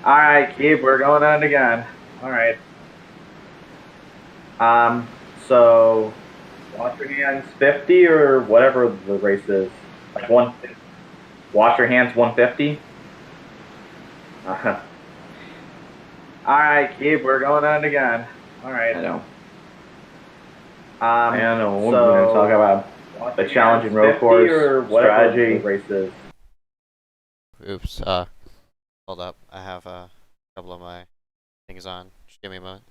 Alright, Keith, we're going on again. Alright. So wash your hands 50 or whatever the race is. Like wash your hands 150? Alright, Keith, we're going on again. Alright. I know. I know. So We're going to talk about the challenging road course or whatever strategy. the race is. Oops, hold up. I have a couple of my things on. Just give me a moment.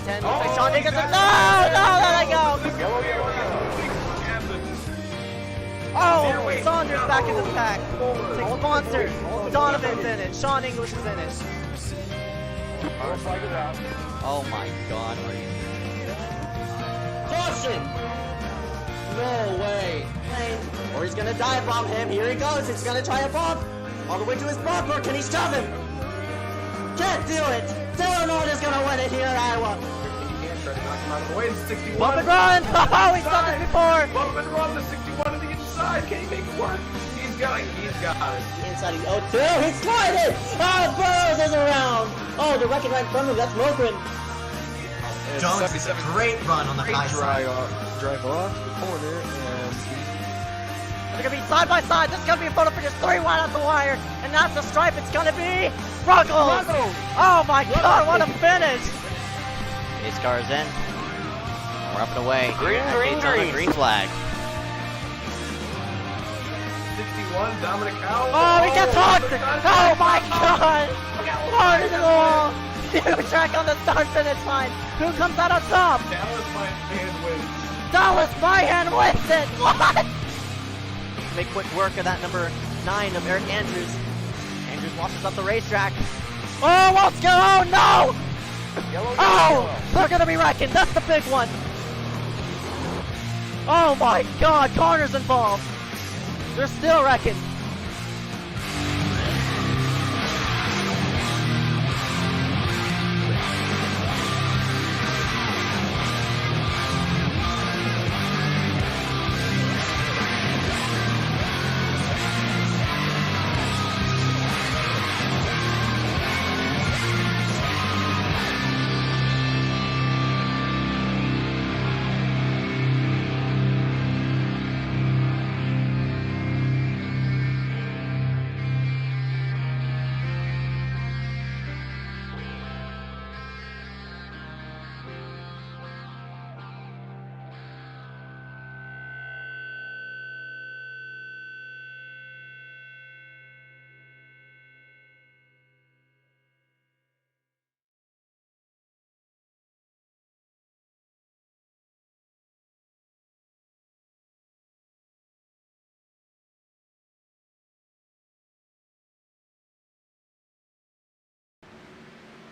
10. Looks like Sean Dickinson. No, let it go. Oh, Saunders back in the pack. Takes Monster. Donovan finish. Sean English finish. Oh my God. Caution! No way. Or he's gonna dive bomb him. Here he goes. He's gonna try a bomb. All the way to his bumper. Can he shove him? Can't do it. Dylan Orr is gonna win it here in Iowa. Bump and run! Oh, he's done this before! Bump and run to 61 to the inside. Can he make it work? He's got it. Inside of 02, he slided! Oh, Burrows is around! Oh, the wrecking right from him, that's Mogren. Jones is a great run on the high side. Drive off the corner and They're gonna be side by side, this is gonna be a photo finish 3 wide out the wire, and that's the stripe, it's gonna be Ruggles! Oh my God, what a finish! iSCAR is in. We're up and away. Green flag. 61, Dominic Howell. Oh, he gets hooked! Oh my God! Hard in the wall! Huge track on the start finish line. Who comes out on top? Dallas Byhand wins it! What? Make quick work of that number 9 of Eric Andrews. Andrews washes up the racetrack. Oh, what's going on? No! Oh! They're gonna be wrecking. That's the big one. Oh my God! Corners involved. They're still wrecking.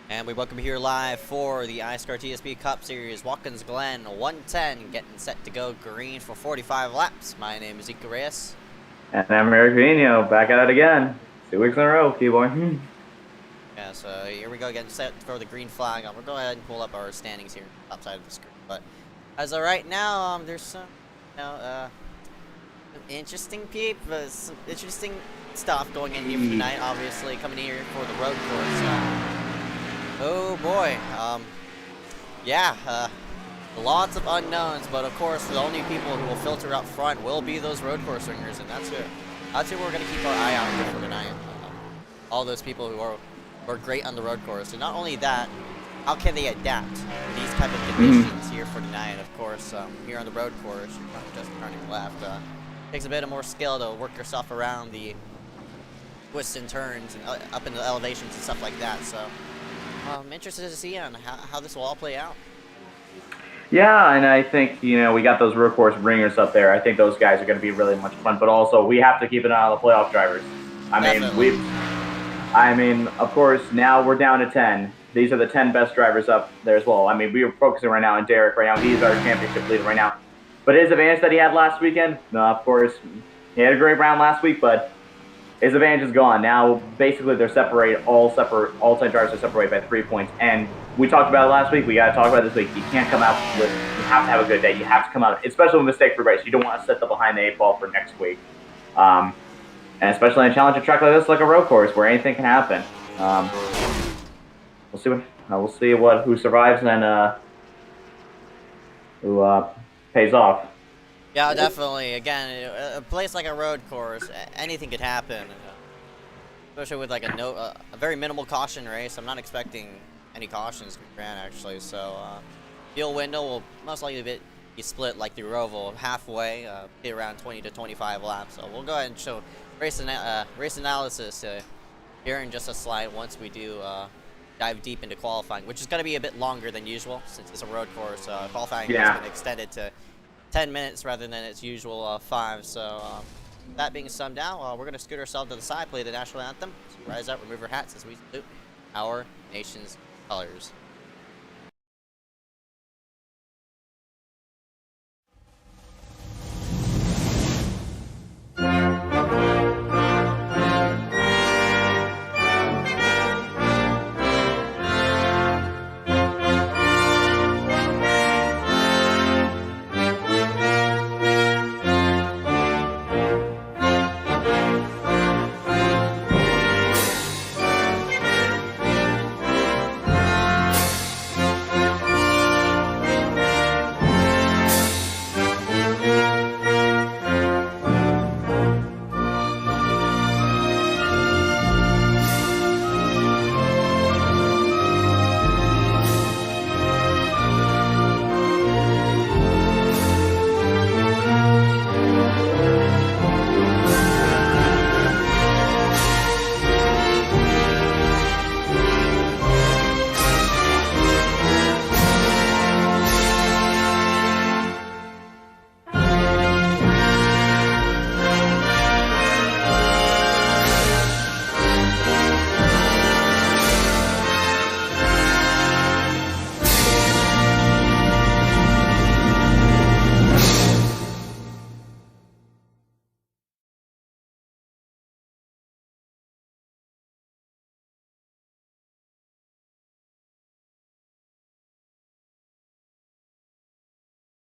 And we welcome you here live for the iSCAR TSP Cup Series. Watkins Glen 110 getting set to go green for 45 laps. My name is Ezeckiel Reyes. And I'm Eric Vino, back at it again. 2 weeks in a row, keyboy. Yeah, so here we go, getting set for the green flag. We'll go ahead and pull up our standings here, top side of the screen. But as of right now, there's some, some interesting some interesting stuff going in here for tonight. Obviously, coming here for the road course. Oh boy, lots of unknowns, but of course the only people who will filter up front will be those road course ringers, and that's who we're going to keep our eye out for tonight. All those people who are great on the road course, and not only that, how can they adapt to these type of conditions here for tonight? Of course, here on the road course, you're not just turning left. Takes a bit of more skill to work yourself around the twists and turns and up into the elevations and stuff like that. So. I'm interested to see on how this will all play out. Yeah, and I think, we got those road course ringers up there. I think those guys are going to be really much fun, but also we have to keep an eye on the playoff drivers. Of course, now we're down to 10. These are the 10 best drivers up there as well. We are focusing right now on Derek right now. He's our championship leader right now. But his advantage that he had last weekend, of course, he had a great round last week, but his advantage is gone. Now, basically, they're separated. All 10 drivers are separated by 3 points. And we talked about it last week. We got to talk about it this week. You can't come out with. You have to have a good day. You have to come out, especially with mistake-free race. You don't want to set the behind the 8 ball for next week. And especially in a challenging track like this, like a road course, where anything can happen. We'll see who survives and who pays off. Yeah, definitely. Again, a place like a road course, anything could happen. Especially with like a very minimal caution race. I'm not expecting any cautions to be ran actually. So, fuel window will most likely be split like the Roval halfway, be around 20 to 25 laps. So we'll go ahead and show race analysis here in just a slide once we do dive deep into qualifying, which is going to be a bit longer than usual since it's a road course. Qualifying Yeah. has been extended to 10 minutes rather than its usual 5. So that being summed out, we're going to scoot ourselves to the side, play the national anthem, rise up, remove our hats as we salute our nation's colors.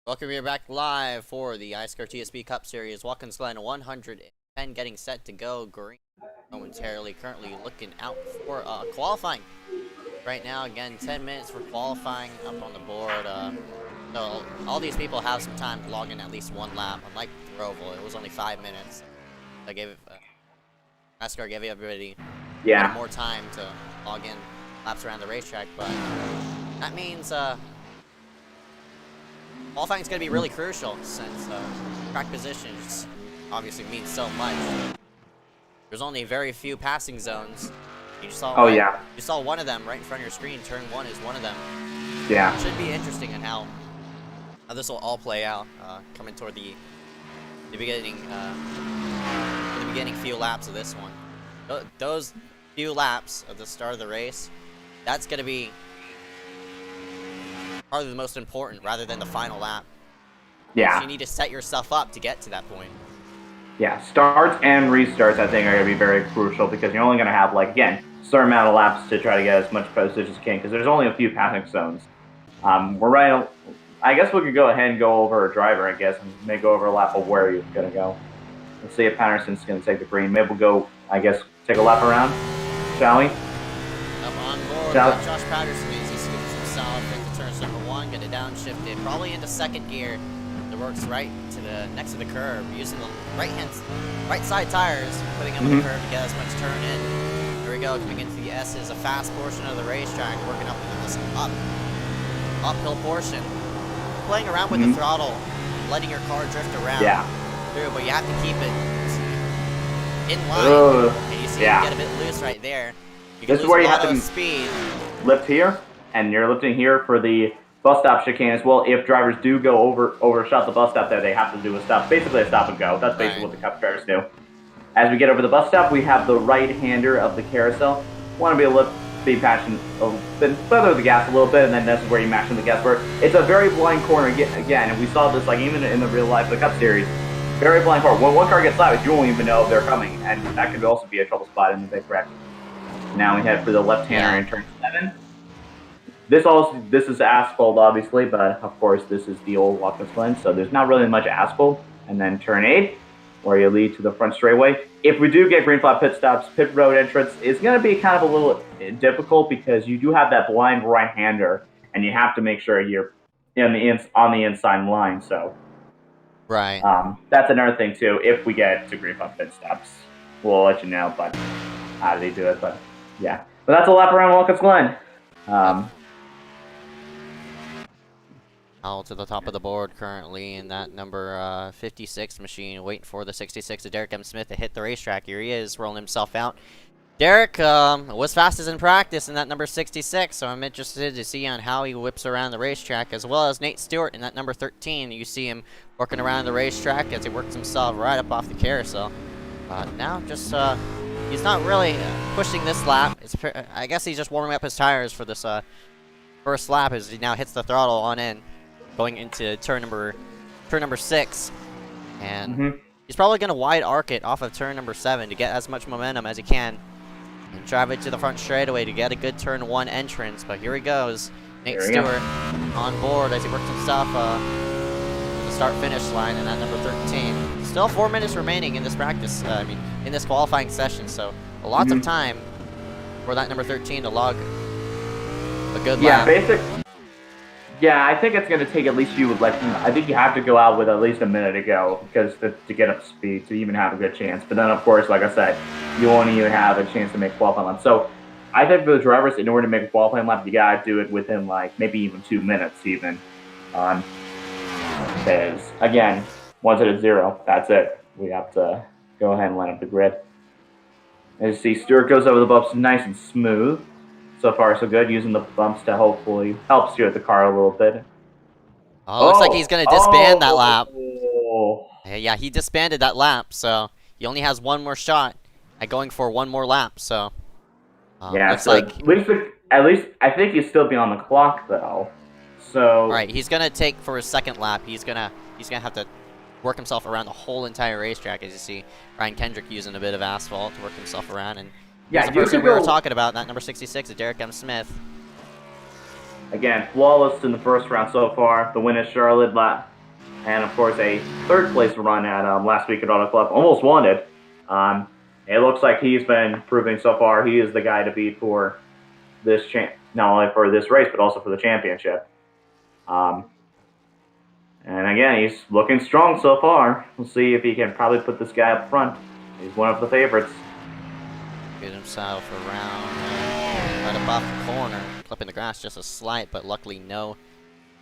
Welcome, you're back live for the iSCAR TSP Cup Series. Watkins Glen 110 getting set to go green momentarily. Currently looking out for qualifying. Right now, again, 10 minutes for qualifying up on the board. So all these people have some time to log in at least one lap. Unlike the Roval, it was only 5 minutes. I gave iSCAR gave everybody more time to log in laps around the racetrack, but that means qualifying is going to be really crucial since track positions obviously means so much. There's only very few passing zones. You saw you saw one of them right in front of your screen. Turn 1 is one of them. Yeah. It should be interesting in how this will all play out coming toward the beginning few laps of this one. Those few laps at the start of the race, that's going to be probably the most important rather than the final lap. Yeah. So you need to set yourself up to get to that point. Yeah, starts and restarts I think are going to be very crucial because you're only going to have, like, again, a certain amount of laps to try to get as much postage as you can because there's only a few passing zones. We're right. I guess we could go ahead and go over a driver, I guess, and maybe go over a lap of where you're going to go. Let's see if Patterson's going to take the green. Maybe we'll go, I guess, take a lap around, shall we? Up on board, Josh Patterson as he scoops himself into turns number 1, get it downshifted, probably into second gear. It works right to the next to the curb, using the right side tires, putting them on the curb to get as much turn in. Here we go, coming into the S's, a fast portion of the racetrack, working up into this uphill portion. Playing around with the throttle, letting your car drift around. Yeah. Through, but you have to keep it in line. And you see you get a bit loose right there. This is where you have to speed. Lift here, and you're lifting here for the bus stop chicane as well. If drivers do go overshot the bus stop there, they have to do a stop, basically a stop and go. That's basically what the Cup drivers do. As we get over the bus stop, we have the right-hander of the carousel. Want to be able to be patching, then feather the gas a little bit, and then this is where you mash in the gas. Where it's a very blind corner again, and we saw this like even in the real life of the Cup Series. Very blind corner. When one car gets sideways, you won't even know if they're coming, and that could also be a trouble spot in the big wreck. Now we head for the left-hander in turn 7. This is asphalt, obviously, but of course this is the old Watkins Glen, so there's not really much asphalt. And then turn 8, where you lead to the front straightaway. If we do get green flag pit stops, pit road entrance is going to be kind of a little difficult because you do have that blind right-hander, and you have to make sure you're on the inside line. So, right. That's another thing too. If we get to green flag pit stops, we'll let you know. But how do they do it? But yeah, but that's a lap around Watkins Glen. All to the top of the board currently in that number 56 machine, waiting for the 66 of Derek M. Smith to hit the racetrack. Here he is, rolling himself out. Derek was fastest in practice in that number 66, so I'm interested to see on how he whips around the racetrack, as well as Nate Stewart in that number 13. You see him working around the racetrack as he works himself right up off the carousel. Now just he's not really pushing this lap. I guess he's just warming up his tires for this first lap as he now hits the throttle on in, going into turn number 6, and he's probably going to wide arc it off of turn number 7 to get as much momentum as he can and drive it to the front straightaway to get a good turn 1 entrance. But here he goes, Nate Stewart on board as he works himself to the start-finish line in that number 13. Still 4 minutes remaining in this practice, in this qualifying session, so lots of time for that number 13 to log a good lap. Yeah, I think it's going to take at least I think you have to go out with at least a minute to go because to get up to speed to even have a good chance. But then, of course, like I said, you won't even have a chance to make a qualifying lap. So I think for the drivers, in order to make a qualifying lap, you got to do it within maybe even 2 minutes even. Because, again, once it is 0, that's it. We have to go ahead and line up the grid. As you see, Stewart goes over the bumps nice and smooth. So far, so good, using the bumps to hopefully help steer the car a little bit. Oh, looks like he's going to disband that lap. Yeah, he disbanded that lap, so he only has one more shot at going for one more lap, so... looks like... At least, I think he'll still be on the clock, though. So... Right, he's going to take for his second lap, he's gonna have to work himself around the whole entire racetrack, as you see Ryan Kendrick using a bit of asphalt to work himself around, and... Yeah, the person we were talking about, that number 66, is Derek M. Smith. Again, flawless in the first round so far. The win is Charlotte, and of course a third place run at last week at Auto Club. Almost won it. It looks like he's been proving so far he is the guy to beat for this not only for this race but also for the championship. And again, he's looking strong so far. We'll see if he can probably put this guy up front. He's one of the favorites. Get himself around right up off the corner, clipping the grass just a slight, but luckily no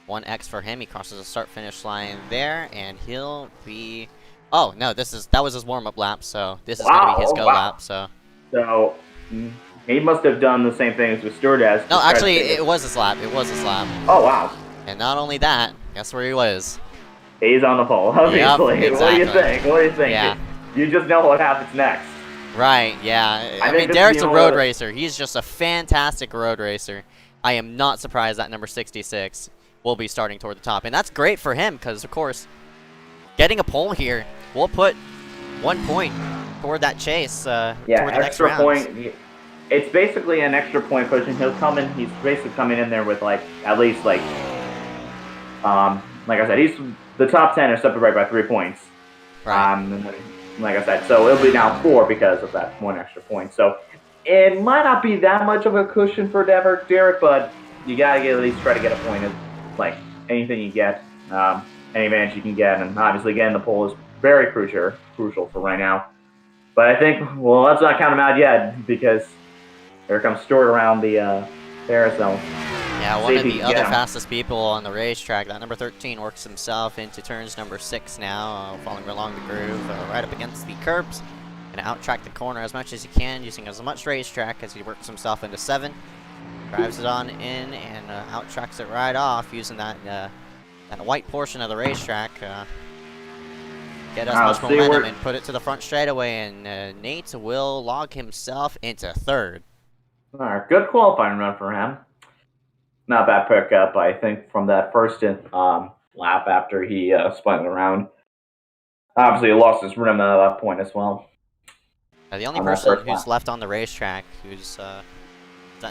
1X for him. He crosses the start-finish line there, and he'll be... Oh, no, that was his warm-up lap, so this is going to be his go lap, so... So, he must have done the same thing as the Stewart has. No, actually, it was his lap. It was his lap. Oh, wow. And not only that, guess where he was? He's on the pole, obviously. Yep, exactly. What do you think? What do you think? Yeah. You just know what happens next. Right, yeah. I mean, Derek's a road racer. He's just a fantastic road racer. I am not surprised that number 66 will be starting toward the top. And that's great for him because, of course, getting a pole here will put 1 point toward that chase toward the next round. Point. It's basically an extra point pushing. He's basically coming in there with, at least, like I said, the top 10 are separated by 3 points. Right. Like I said, so it'll be now 4 because of that 1 extra point. So it might not be that much of a cushion for Derek, but you gotta at least try to get a point of anything you get, any advantage you can get, and obviously again the pole is very crucial for right now. But I think let's not count him out yet because here comes Stewart around the carousel. Yeah, one of the other fastest people on the racetrack, that number 13, works himself into turns number 6 now, falling along the groove, right up against the curbs, and out-track the corner as much as he can, using as much racetrack as he works himself into 7, drives it on in, and out-tracks it right off, using that white portion of the racetrack, get as much momentum and put it to the front straightaway, and Nate will log himself into 3rd. All right, good qualifying run for him. Not bad pickup, I think, from that first lap after he spun it around. Obviously, he lost his rhythm at that point as well. The only person who's left on the racetrack who's that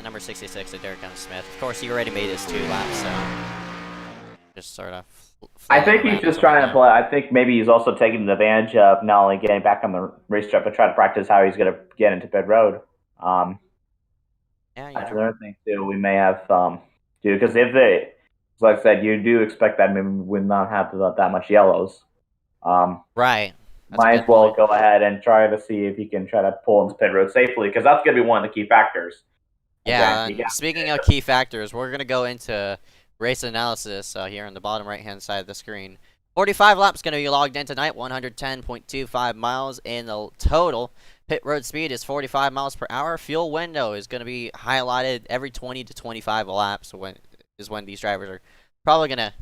number 66, Derek M. Smith. Of course, he already made his 2 laps, so just sort of... I think he's just trying to play. I think maybe he's also taking advantage of not only getting back on the racetrack, but trying to practice how he's going to get into pit road. Yeah, that's another thing, too. We may have... because if they, like I said, you do expect that maybe we would not have that much yellows. Right. Might as well go ahead and try to see if he can try to pull into pit road safely, because that's going to be one of the key factors. Yeah, speaking of key factors, we're going to go into race analysis here on the bottom right-hand side of the screen. 45 laps going to be logged in tonight, 110.25 miles in the total. pit road speed is 45 miles per hour. Fuel window is going to be highlighted every 20 to 25 laps. When these drivers are probably gonna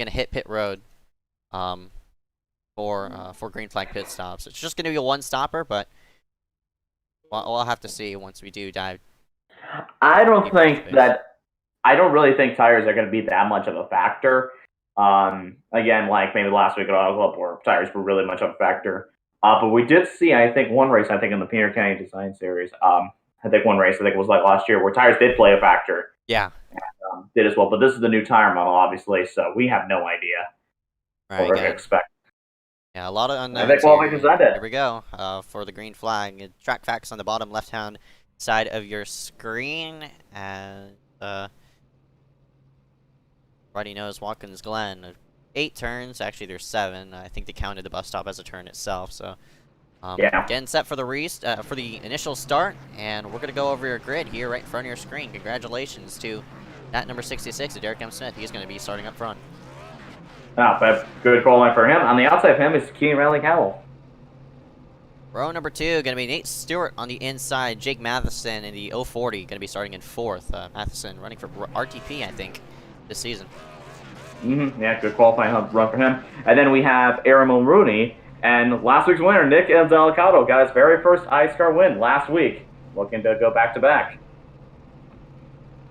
hit pit road, for green flag pit stops. It's just going to be a one stopper, but we'll have to see once we do dive. I don't really think tires are going to be that much of a factor. Again, like maybe last week at Auto Club where tires were really much of a factor. But we did see, I think, one race, in the Peter County Design Series. I think one race, it was like last year, where tires did play a factor. Yeah. And, did as well. But this is the new tire model, obviously, so we have no idea what we're going to expect. Yeah, a lot of unknowns. I think qualification's ended. Here we go for the green flag. Track facts on the bottom left-hand side of your screen. And everybody knows Watkins Glen. 8 turns. Actually, there's 7. I think they counted the bus stop as a turn itself. So, yeah. Getting set for the for the initial start, and we're gonna go over your grid here, right in front of your screen. Congratulations to that number 66, Derek M. Smith. He's gonna be starting up front. But good qualifying for him. On the outside of him is Keenan Riley Howell. Row number 2 gonna be Nate Stewart on the inside. Jake Matheson in the 040 gonna be starting in 4th. Matheson running for RTP, I think, this season. Yeah, good qualifying run for him. And then we have Aaron Mulrooney, and last week's winner, Nick Delicado, got his very first iSCAR win last week. Looking to go back-to-back.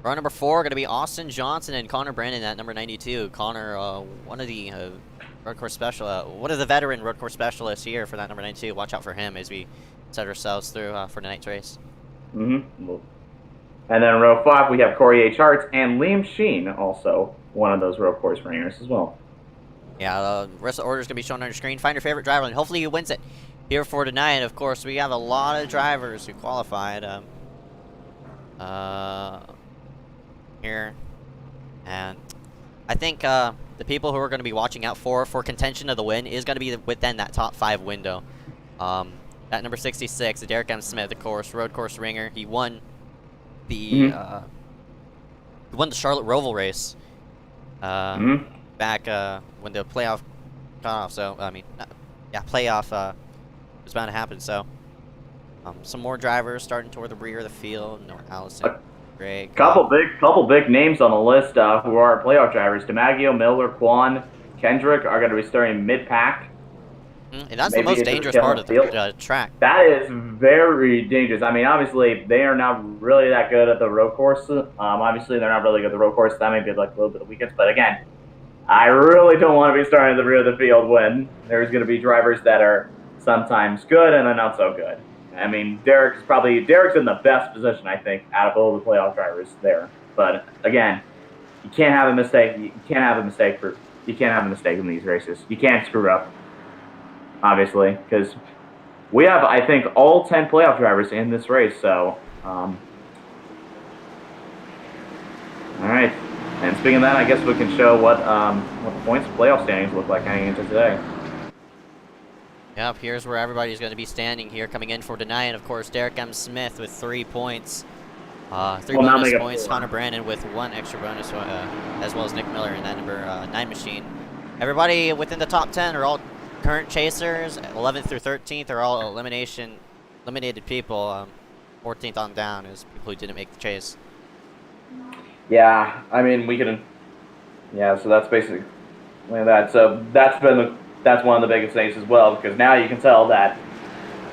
Row number 4 going to be Austin Johnson and Connor Brandon at number 92. Connor, one of the road course one of the veteran road course specialists here for that number 92. Watch out for him as we set ourselves through for tonight's race. And then in row 5, we have Corey H. Hartz and Liam Sheen, also one of those road course ringers as well. Yeah, the rest of the order is going to be shown on your screen. Find your favorite driver, and hopefully he wins it here for tonight. Of course, we have a lot of drivers who qualified here. And I think the people who are going to be watching out for contention of the win is going to be within that top 5 window. That number 66, Derek M. Smith, of course, road course ringer. He won the Charlotte Roval race back when the playoff got off. So I mean, playoff was bound to happen. So some more drivers starting toward the rear of the field. No, Allison, Greg. Couple big names on the list who are playoff drivers. DiMaggio, Miller, Quan, Kendrick are going to be starting mid-pack. And that's the most dangerous part of the track. That is very dangerous. I mean, obviously, they are not really that good at the road course. Obviously, they're not really good at the road course. That may be like a little bit of weekends. But again, I really don't want to be starting at the rear of the field when there's going to be drivers that are sometimes good and then not so good. I mean, Derek's in the best position, I think, out of all the playoff drivers there. But again, you can't have a mistake. You can't have a mistake in these races. You can't screw up. Obviously, because we have, I think, all 10 playoff drivers in this race, so, all right. And speaking of that, I guess we can show what the points playoff standings look like heading into today. Yep, here's where everybody's going to be standing here coming in for tonight. And, of course, Derek M. Smith with 3 points. 3 bonus points. Connor Brandon with 1 extra bonus, as well as Nick Miller in that number 9 machine. Everybody within the top 10 are all current chasers. 11th through 13th are all eliminated people. 14th on down is people who didn't make the chase. Yeah, I mean, so that's basically that. So that's one of the biggest things as well, because now you can tell that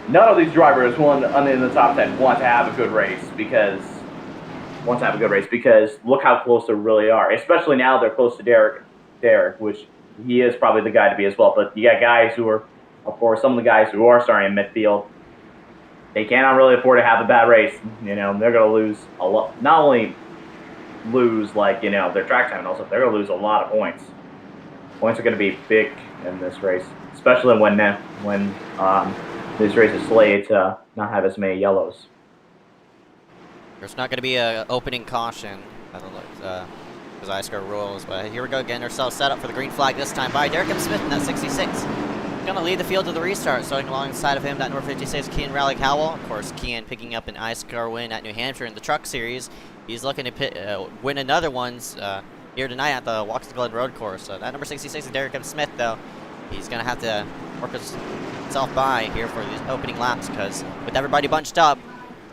none of these drivers in the top 10 want to have a good race because look how close they really are. Especially now they're close to Derek, which he is probably the guy to be as well. But you got guys who are, of course, some of the guys who are starting in midfield. They cannot really afford to have a bad race. You know, they're going to lose a lot. Not only lose their track time, and also they're going to lose a lot of points. Points are going to be big in this race, especially when this race is slated to not have as many yellows. There's not going to be an opening caution. Because iSCAR rules, but here we go again. Ourselves set up for the green flag this time by Derek M. Smith in that 66. Going to lead the field to the restart, starting alongside of him, that number 56, Kean Raleigh Howell. Of course, Kean picking up an iSCAR win at New Hampshire in the Truck Series. He's looking to win another one here tonight at the Watkins Glen Road Course. That number 66 is Derek M. Smith, though. he's going to have to work himself by here for these opening laps, because with everybody bunched up,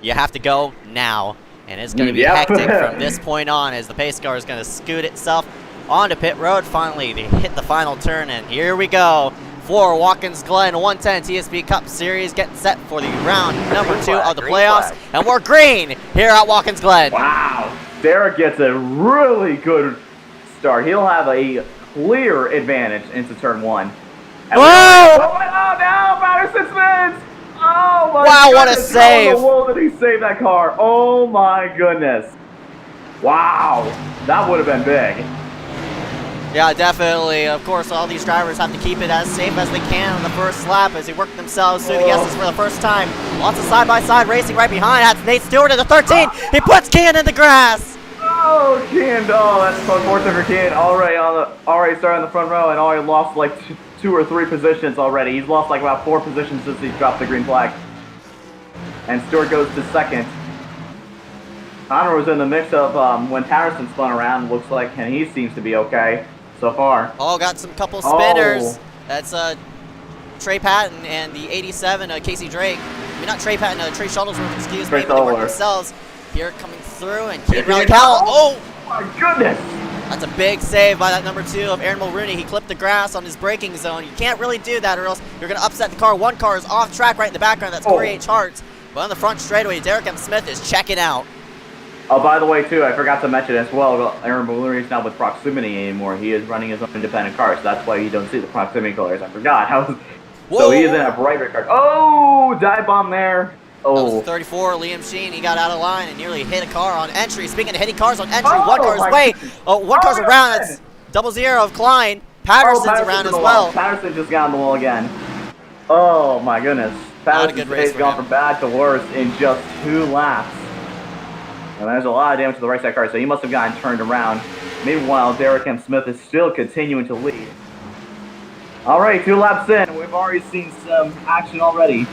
you have to go now. And it's going to be hectic from this point on, as the pace car is going to scoot itself onto pit road. Finally, they hit the final turn, and here we go. For Watkins Glen 110 TSP Cup Series, getting set for the round number 2 of the playoffs. And we're green here at Watkins Glen. Wow. Derek gets a really good start. He'll have a clear advantage into turn 1. And whoa! Oh, no, Patterson spins! Oh, my wow, goodness. what a save! How in the world did he save that car? Oh, my goodness. Wow. That would have been big. Yeah, definitely. Of course, all these drivers have to keep it as safe as they can on the first lap as they work themselves through the S's for the first time. Lots of side-by-side racing right behind. That's Nate Stewart at the 13. He puts Kean in the grass. Oh, Kean. Oh, that's unfortunate for Kean. Already started on the front row and already lost like 2 or 3 positions already. He's lost like about 4 positions since he dropped the green flag. And Stewart goes to second. Connor was in the mix-up when Patterson spun around, looks like, and he seems to be okay so far. Oh, got some couple spinners. Oh. That's Trey Patton and the 87, Casey Drake. I mean, not Trey Patton, Trey Shuttlesworth, excuse me, but they work themselves here coming through, and Kean Rally Cal. Oh! My goodness! That's a big save by that number 2 of Aaron Mulrooney. He clipped the grass on his braking zone. You can't really do that, or else you're going to upset the car. One car is off track right in the background. That's Corey H. Hart's. But on the front straightaway, Derek M. Smith is checking out. Oh, by the way, too, I forgot to mention as well, Aaron Mulrooney is not with Proximity anymore. He is running his own independent car, so that's why you don't see the Proximity colors. I forgot. So he is in a bright red car. Oh, dive bomb there. Oh. That was 34, Liam Sheen. He got out of line and nearly hit a car on entry. Speaking of hitting cars on entry, one car's way. One car's around. That's 00 of Klein. Patterson's around as well. Patterson just got on the wall again. Oh, my goodness. Patterson's race gone from bad to worse in just 2 laps. And there's a lot of damage to the right side car, so he must have gotten turned around. Meanwhile, Derek M. Smith is still continuing to lead. All right, 2 laps in. We've already seen some action already.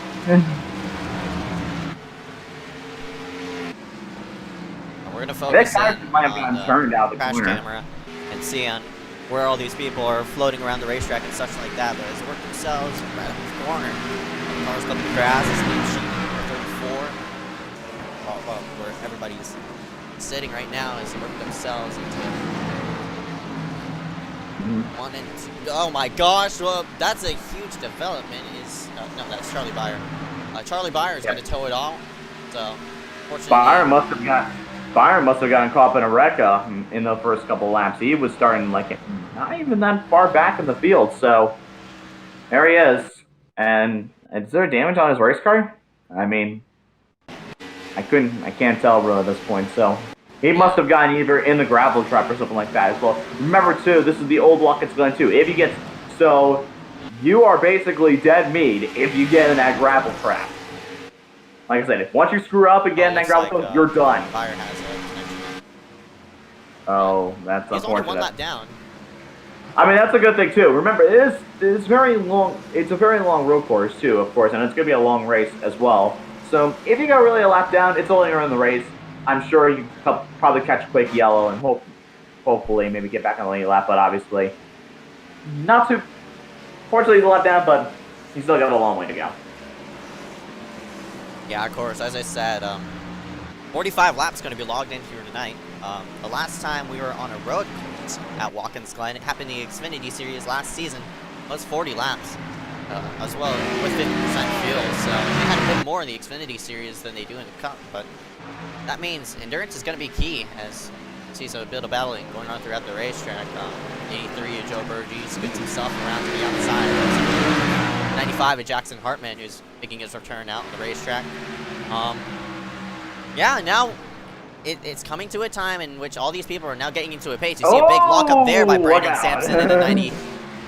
We're going to focus in might have gotten turned out the crash corner. camera and see on where all these people are floating around the racetrack and such like that. But as they work themselves right up the corner, the cars clipping the grass. It's Liam Sheen, 34. Where everybody's sitting right now as they work themselves into 1 and 2. Oh my gosh, well, that's a huge development. No, that's Charlie Byer. Charlie Byer is going to tow it all. So, fortunately, Byer must have gotten caught up in a wreck in the first couple laps. He was starting like not even that far back in the field. So there he is. And is there damage on his race car? I mean, I can't tell really at this point. So he must have gotten either in the gravel trap or something like that as well. Remember too, this is the old Watkins Glen too. If you get you are basically dead meat if you get in that gravel trap. Like I said, once you screw up again, that gravel you're done. Byer has a connection. Oh, that's He's only unfortunate. 1 lap down. I mean, that's a good thing too. Remember, it's very long. It's a very long road course too, of course, and it's going to be a long race as well. So if you got really a lap down, it's only around the race. I'm sure you probably catch a quick yellow and hopefully maybe get back on the late lap. But obviously, not too. Fortunately, he's a lap down, but he's still got a long way to go. Yeah, of course. As I said, 45 laps going to be logged in here tonight. The last time we were on a road course at Watkins Glen, it happened in the Xfinity Series last season, was 40 laps as well, with 50% fuel. So they had a bit more in the Xfinity Series than they do in the Cup, but that means endurance is going to be key, as you see some bit of battling going on throughout the racetrack. 83 of Joe Burgee scoots himself around to the outside. 95 of Jackson Hartman, who's making his return out on the racetrack. Yeah, now it's coming to a time in which all these people are now getting into a pace. You see a big lock up there by Brandon Sampson in the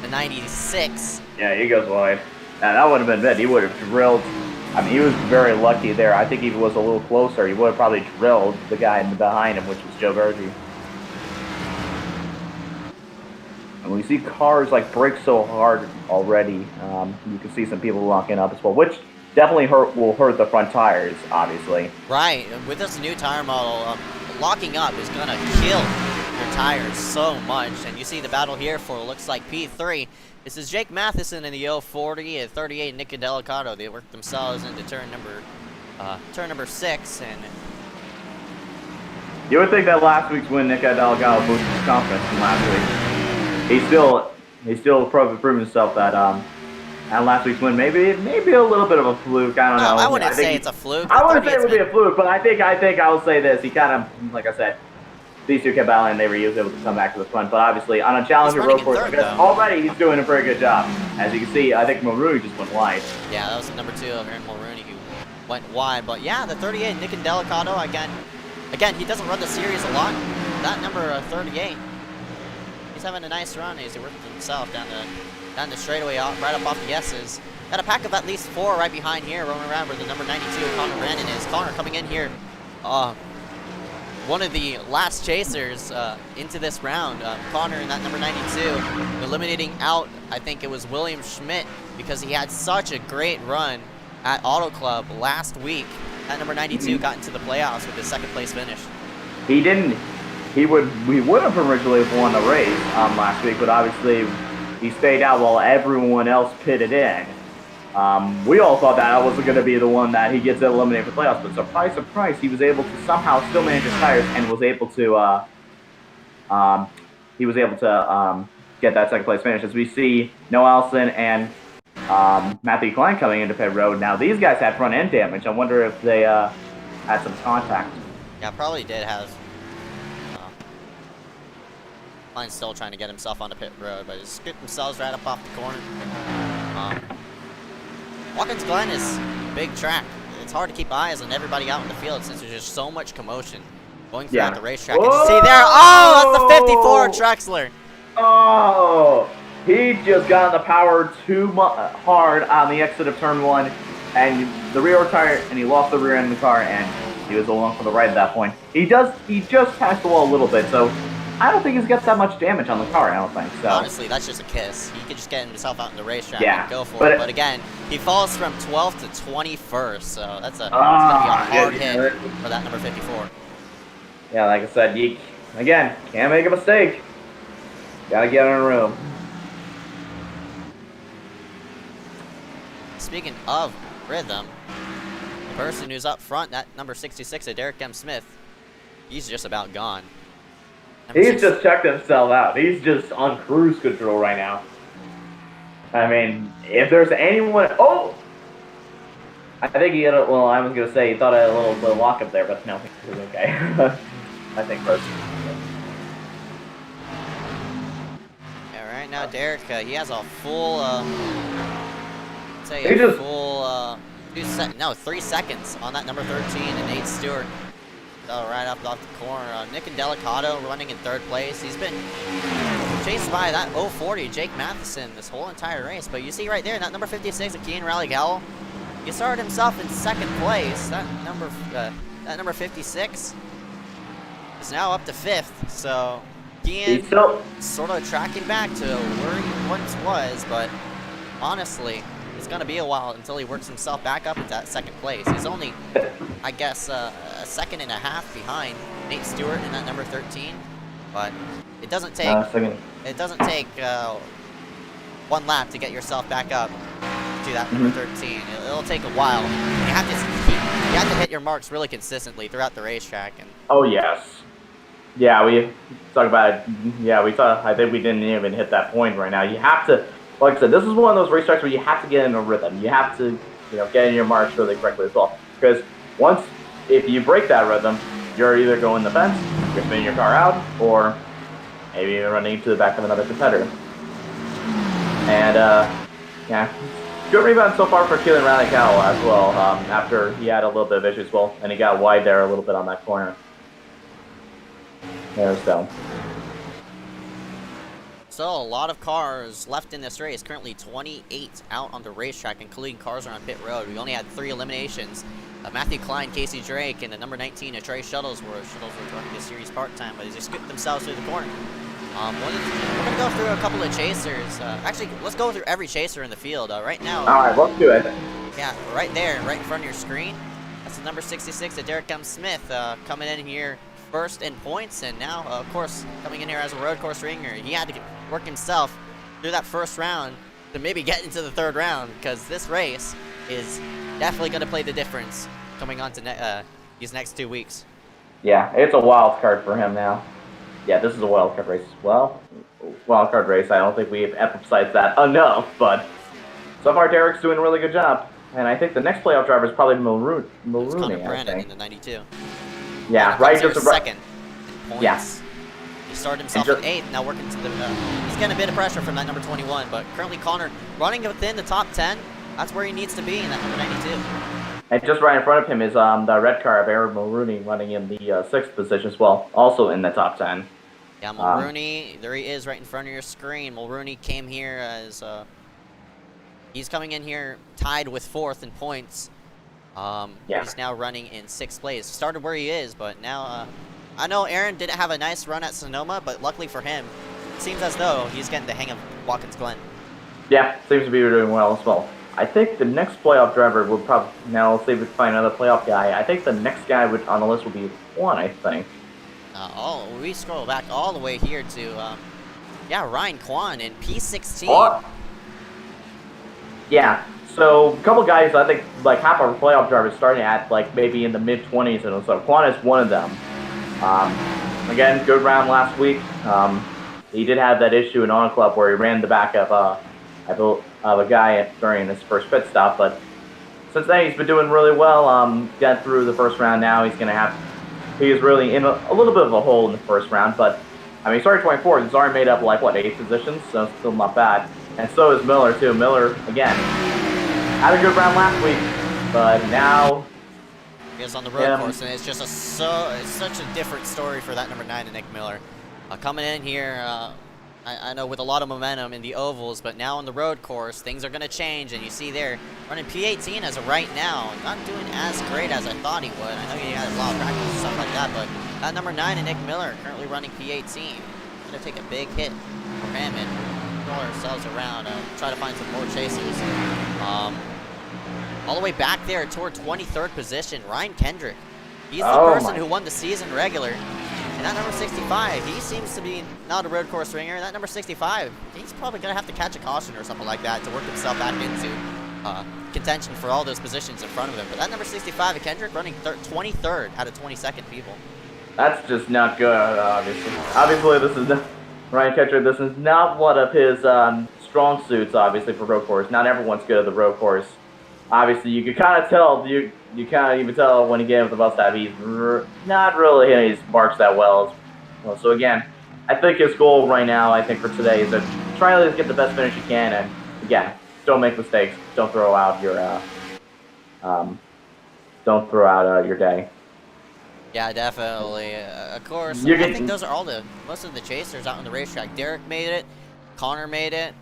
96. Yeah, he goes wide. That would have been bad. He would have drilled. I mean, he was very lucky there. I think if he was a little closer, he would have probably drilled the guy behind him, which was Joe Burgee. And we see cars like brake so hard already. You can see some people locking up as well, which definitely will hurt the front tires, obviously. Right. With this new tire model, locking up is going to kill your tires so much. And you see the battle here for looks like P3. This is Jake Matheson in the 040 and 38 Nick Delicato. They worked themselves into turn number 6, and you would think that last week's win, Nick Delicato boosted his confidence from last week. He's still proven himself that and last week's win maybe a little bit of a fluke. I don't know. I wouldn't say it's a fluke. I wouldn't say it would be a fluke, but I think I will say this. He kind of, like I said, these two kept battling, and they were able to come back to the front. But obviously, on a challenger road course, already he's doing a pretty good job. As you can see, I think Mulrooney just went wide. Yeah, that was number 2 over here, Mulrooney, who went wide. But yeah, the 38 Nick Delicato again, he doesn't run the series a lot. That number 38, he's having a nice run. He's working himself down the straightaway, right up off the S's. Got a pack of at least 4 right behind here, rolling around where the number 92 Connor Brandon is. Connor coming in here. One of the last chasers into this round. Connor in that number 92, eliminating out, I think it was William Schmidt, because he had such a great run at Auto Club last week. That number 92 got into the playoffs with his 2nd place finish. He didn't. We would have originally won the race last week, but obviously he stayed out while everyone else pitted in. We all thought that I wasn't going to be the one that he gets eliminated for playoffs, but surprise, surprise, he was able to somehow still manage his tires and was able to get that 2nd place finish. As we see Noah Allison and Matthew Glen coming into pit road. Now these guys had front end damage. I wonder if they had some contact. Yeah, probably did have. Glenn's still trying to get himself onto pit road, but he's scooped themselves right up off the corner. Watkins Glen is a big track. It's hard to keep eyes on everybody out in the field since there's just so much commotion going throughout the racetrack. And you see there, oh, that's the 54 Trexler. Oh, he just got on the power too hard on the exit of turn 1, and the rear tire, and he lost the rear end of the car, and he was along for the ride at that point. He just passed the wall a little bit, so I don't think he's got that much damage on the car, I don't think so. Honestly, that's just a kiss. He could just get himself out in the racetrack and go for it. But again, he falls from 12th to 21st, so that's going to be a hard hit for that number 54. Yeah, like I said, you, again, can't make a mistake. Gotta get in a room. Speaking of rhythm, the person who's up front, that number 66, Derek M. Smith, he's just about gone. He's just checked himself out. He's just on cruise control right now. I mean, if there's anyone... Oh! I think he had a... Well, I was going to say he thought I had a little bit of lock up there, but no, it was okay. I think first. Yeah, right now, Derek, he has a full... say he a just... full... 3 seconds on that number 13 and Nate Stewart. Right up off the corner. Nick Delicato running in 3rd place. He's been chased by that 040 Jake Matheson this whole entire race. But you see right there, that number 56, Kean Raleigh Gowell, he started himself in 2nd place. That number 56 is now up to 5th. So Kean sort of tracking back to where he once was, but honestly, it's going to be a while until he works himself back up into that 2nd place. He's only, I guess, a 2.5 seconds behind Nate Stewart in that number 13. But it doesn't take 1 lap to get yourself back up to that number 13. It'll take a while. You have to hit your marks really consistently throughout the racetrack. And oh yes, yeah, we talk about it. Yeah, I think we didn't even hit that point right now. You have to. Like I said, this is one of those racetracks where you have to get in a rhythm. You have to, get in your marks really correctly as well. Because if you break that rhythm, you're either going the fence, you're spinning your car out, or maybe you're running into the back of another competitor. And yeah, good rebound so far for Keelan Raleigh Cowell as well. After he had a little bit of issues, and he got wide there a little bit on that corner. There's down. So a lot of cars left in this race. Currently 28 out on the racetrack, including cars around pit road. We only had 3 eliminations. Matthew Klein, Casey Drake, and the number 19, Trey Shuttles were running this series part-time, but they just scooped themselves through the corner. We're going to go through a couple of chasers. Actually, let's go through every chaser in the field. Right now. All right, let's do it. Yeah, right there, right in front of your screen. That's the number 66, Derek M. Smith, coming in here first in points, and now, of course, coming in here as a road course ringer, he had to work himself through that first round to maybe get into the third round, because this race is definitely going to play the difference coming on to these next 2 weeks. Yeah, it's a wild card for him now. Yeah, this is a wild card race. Well, wild card race, I don't think we've emphasized that enough, but so far Derek's doing a really good job. And I think the next playoff driver is probably Mulrooney. It's Connor Brandon in the 92. Yeah, right. Just second in points. Yeah. He started himself in 8th, now working to the... he's getting a bit of pressure from that number 21, but currently Connor running within the top 10. That's where he needs to be in that number 92. And just right in front of him is the red car of Aaron Mulrooney running in the 6th position as well, also in the top 10. Yeah, Mulrooney, there he is right in front of your screen. Mulrooney came here as... he's coming in here tied with 4th in points. He's now running in 6th place. Started where he is, but now... I know Aaron didn't have a nice run at Sonoma, but luckily for him, it seems as though he's getting the hang of Watkins Glen. Yeah, seems to be doing well as well. I think the next playoff driver will probably... Now, let's see if we can find another playoff guy. I think the next guy on the list will be Juan, I think. We scroll back all the way here to... Ryan Kwan in P16. Oh. Yeah, so a couple guys, I think, like half our playoff drivers starting at like maybe in the mid-20s, and so Quan is one of them. Again, good round last week. He did have that issue in On Club where he ran the back of a guy during his first pit stop, but since then he's been doing really well. Got through the first round now. He's really in a little bit of a hole in the first round, but I mean, started 24th. He's already made up like what 8 positions, so it's still not bad. And so is Miller too. Miller again had a good round last week, but now is on the road course, and it's just it's such a different story for that number 9, Nick Miller, coming in here. I know with a lot of momentum in the ovals, but now on the road course, things are going to change, and you see there running P18 as of right now, not doing as great as I thought he would. I know he had a lot of practice and stuff like that, but that number 9 and Nick Miller currently running P18. Going to take a big hit for him and roll ourselves around, try to find some more chasers. All the way back there toward 23rd position, Ryan Kendrick. He's the person who won the season regular. And that number 65, he seems to be not a road course ringer. That number 65, he's probably going to have to catch a caution or something like that to work himself back into contention for all those positions in front of him. But that number 65, Kendrick, running 23rd out of 22nd people. That's just not good, obviously. Obviously, this is Ryan Kendrick. This is not one of his strong suits, obviously, for road course. Not everyone's good at the road course. Obviously, you can kind of tell, you kind of even tell when he gets with the bus stop, he's not really hitting his marks that well. So again, I think his goal right now, I think for today, is to try to get the best finish you can, and again, don't make mistakes. Don't throw out your your day. Yeah, definitely. Of course, I think those are most of the chasers out on the racetrack. Derek made it, Connor made it.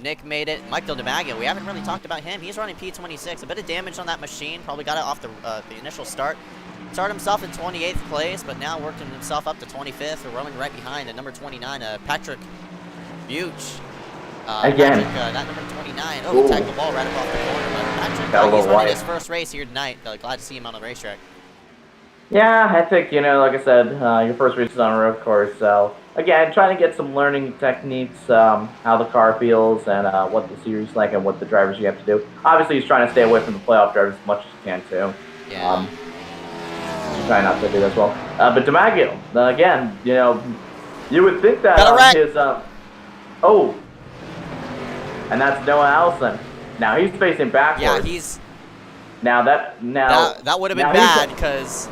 Nick made it. Michael DiMaggio, we haven't really talked about him. He's running P26. A bit of damage on that machine. Probably got it off the initial start. Started himself in 28th place, but now working himself up to 25th. We're running right behind at number 29, Patrick Buch. Again. That number 29. Oh, he tagged the ball right up off the corner. But Patrick, he's running his first race here tonight. Glad to see him on the racetrack. Yeah, I think, like I said, your first race is on a road course, so again, trying to get some learning techniques, how the car feels, and what the series is like, and what the drivers you have to do. Obviously, he's trying to stay away from the playoff drivers as much as he can, too. Yeah. Trying not to do that as well. But DiMaggio, again, you would think that his... and that's Noah Allison. Now, he's facing backwards. Yeah, he's... That would have been bad, because...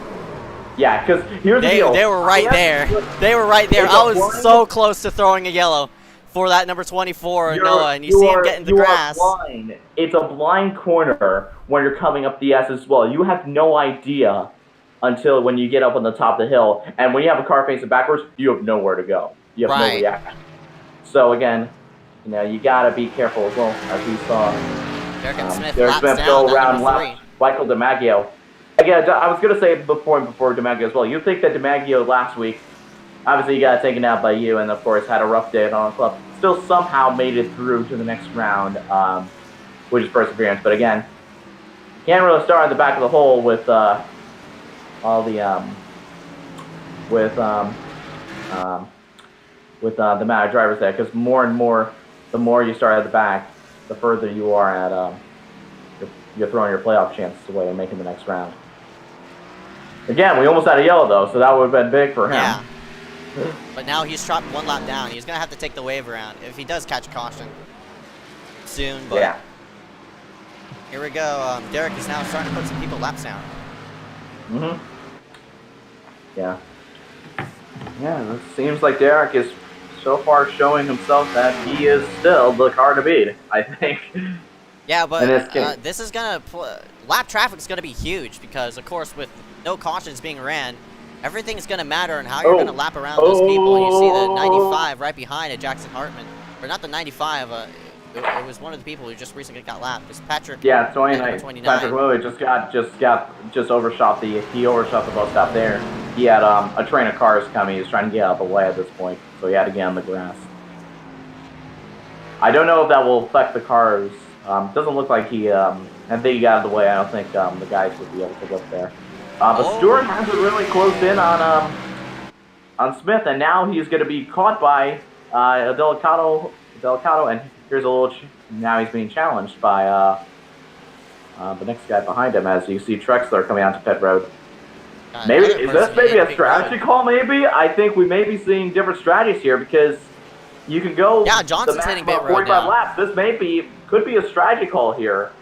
Yeah, because here's the deal. They were right there. They were right there. I was so close to throwing a yellow for that number 24, Noah, and you see him getting the grass. Blind. It's a blind corner when you're coming up the S as well. You have no idea until when you get up on the top of the hill. And when you have a car facing backwards, you have nowhere to go. You have no reaction. So, again, you got to be careful as well, as we saw. Derek Smith go around left. Michael DiMaggio. Again, I was going to say before DiMaggio as well. You think that DiMaggio last week, obviously he got taken out by you and, of course, had a rough day at On Club. Still somehow made it through to the next round, which is perseverance. But again, can't really start at the back of the hole with all the with the amount of drivers there, because more and more, the more you start at the back, the further you are at you're throwing your playoff chances away and making the next round. Again, we almost had a yellow though, so that would have been big for him. Yeah. But now he's dropped 1 lap down. He's gonna have to take the wave around if he does catch caution soon. But yeah. Here we go. Derek is now starting to put some people laps down. Yeah. Yeah, it seems like Derek is so far showing himself that he is still the car to beat, I think. Yeah, but this is gonna lap traffic is gonna be huge because, of course, with no cautions being ran, everything's gonna matter on how you're gonna lap around those people. You see the 95 right behind Jackson Hartman, or not the 95. It was one of the people who just recently got lapped. It's Patrick. Yeah, 29. Patrick Lilley just overshot the bus stop there. He had a train of cars coming. He was trying to get out of the way at this point, so he had to get on the grass. I don't know if that will affect the cars. Doesn't look like he. I think he got out of the way. I don't think the guys would be able to look there. But Stewart has it really closed in on Smith, and now he's going to be caught by Delicato, and here's a little. Now he's being challenged by the next guy behind him, as you see Trexler coming onto pit road. Maybe is this maybe a strategy call? Maybe I think we may be seeing different strategies here because you can go. Yeah, Johnson's hitting pit road 45 laps. This could be a strategy call here,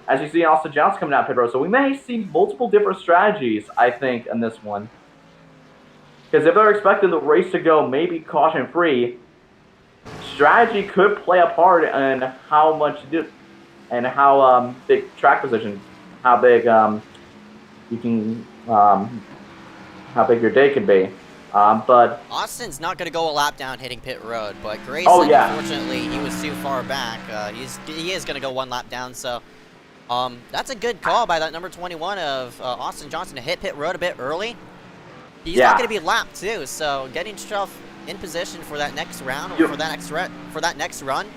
as you see Austin Johnson coming down pit road. So we may see multiple different strategies, I think, in this one. Because if they're expecting the race to go maybe caution-free, strategy could play a part in how much you do, and how big track position, how big you can, how big your day can be. But Austin's not going to go a lap down hitting pit road, but Grayson, unfortunately, he was too far back. He is going to go 1 lap down, so that's a good call by that number 21 of Austin Johnson to hit pit road a bit early. He's not going to be lapped too, so getting yourself in position for that next round or for that next run,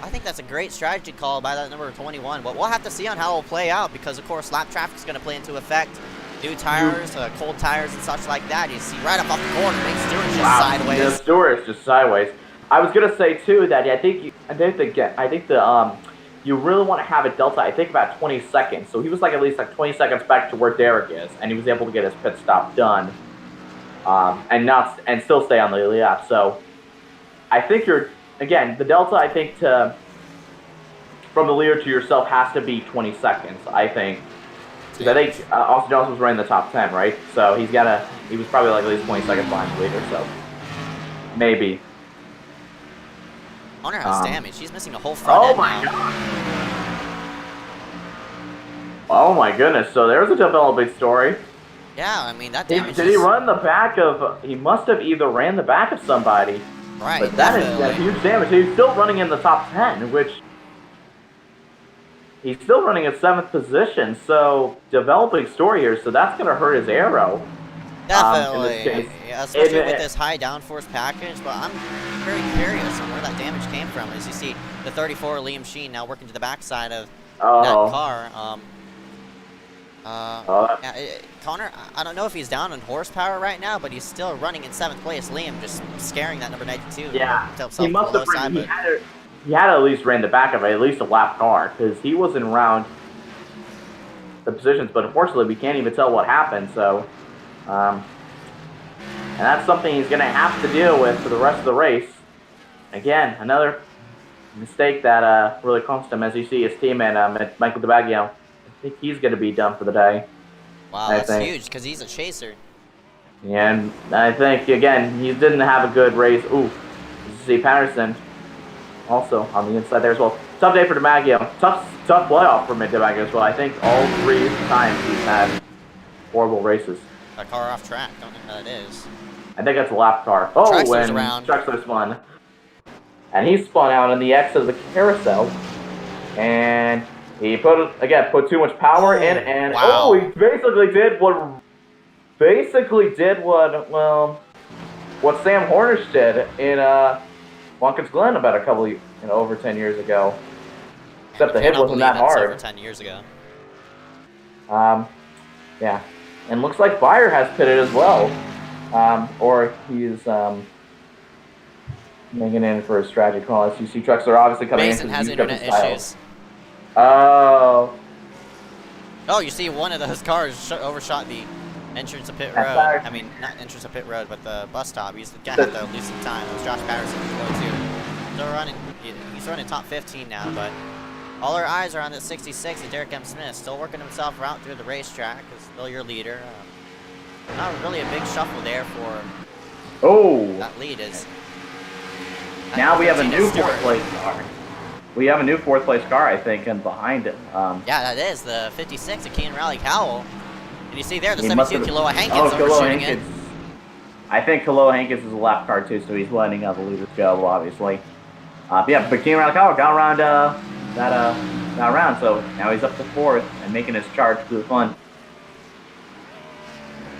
I think that's a great strategy call by that number 21. But we'll have to see on how it'll play out because, of course, lap traffic is going to play into effect. New tires, cold tires, and such like that. You see right up off the corner, makes Stewart just sideways. Yeah, Stewart's just sideways. I was gonna say too that I think you really want to have a delta. I think about 20 seconds. So he was like at least like 20 seconds back to where Derek is, and he was able to get his pit stop done, and still stay on the lap. So I think the delta. I think from the leader to yourself has to be 20 seconds. I think. Because I think Austin Johnson was running the top 10, right? So he was probably like at least 20 seconds behind the leader, so maybe. Connor has damage. He's missing the whole front end now. God. Oh my goodness, so there's a developing story. Yeah, I mean, that damage Did he run the back of... He must have either ran the back of somebody. Right, but that is huge damage. He's still running in the top 10, which... He's still running at 7th position, so developing story here, so that's going to hurt his aero. Definitely, yeah, especially with this high downforce package, but I'm very curious on where that damage came from. As you see, the 34 Liam Sheen now working to the backside of that car. Connor, I don't know if he's down in horsepower right now, but he's still running in 7th place. Liam just scaring that number 92. Yeah, he must have. He had at least ran the back of at least a lap car, because he wasn't around the positions, but unfortunately we can't even tell what happened, so and that's something he's going to have to deal with for the rest of the race. Again, another mistake that really cost him, as you see his teammate Michael DeBaggio. I think he's going to be done for the day. Wow, that's huge, because he's a chaser. Yeah, and I think, again, he didn't have a good race. Ooh, you see Patterson also on the inside there as well. Tough day for DeMaggio. Tough playoff for DeMaggio as well. I think all 3 times he's had horrible races. A car off track. Don't know how that is. I think that's a lap car. Oh, Trexler's and around. Trexler spun. And he spun out on the X of the carousel. And he put too much power in, and he basically did what Sam Hornish did in Watkins Glen about over 10 years ago. Except the hit wasn't that hard. Over 10 years ago. Yeah. And looks like Bayer has pitted as well. or he's making in for a strategy call. SUC trucks are obviously coming Mason in. has internet issues. Oh. Oh, you see one of those cars overshot the entrance of pit road. I mean, not entrance of pit road, but the bus stop. He's got to lose some time. It was Josh Patterson who's going too. Still running. He's running top 15 now, but all our eyes are on that 66 and Derek M. Smith, still working himself around through the racetrack. Is still your leader. Not really a big shuffle there for that lead. Is now we have a new fourth place car. We have a new fourth place car, I think, and behind it. Yeah, that is the 56 of Keen Rally Cowell. And you see there the 72 Kiloa Hankins overshooting it. I think Kiloa Hankins is a lap car too, so he's letting the leaders go, obviously. Yeah, but Keen Rally Cowell got around that round, so now he's up to fourth and making his charge through the fun.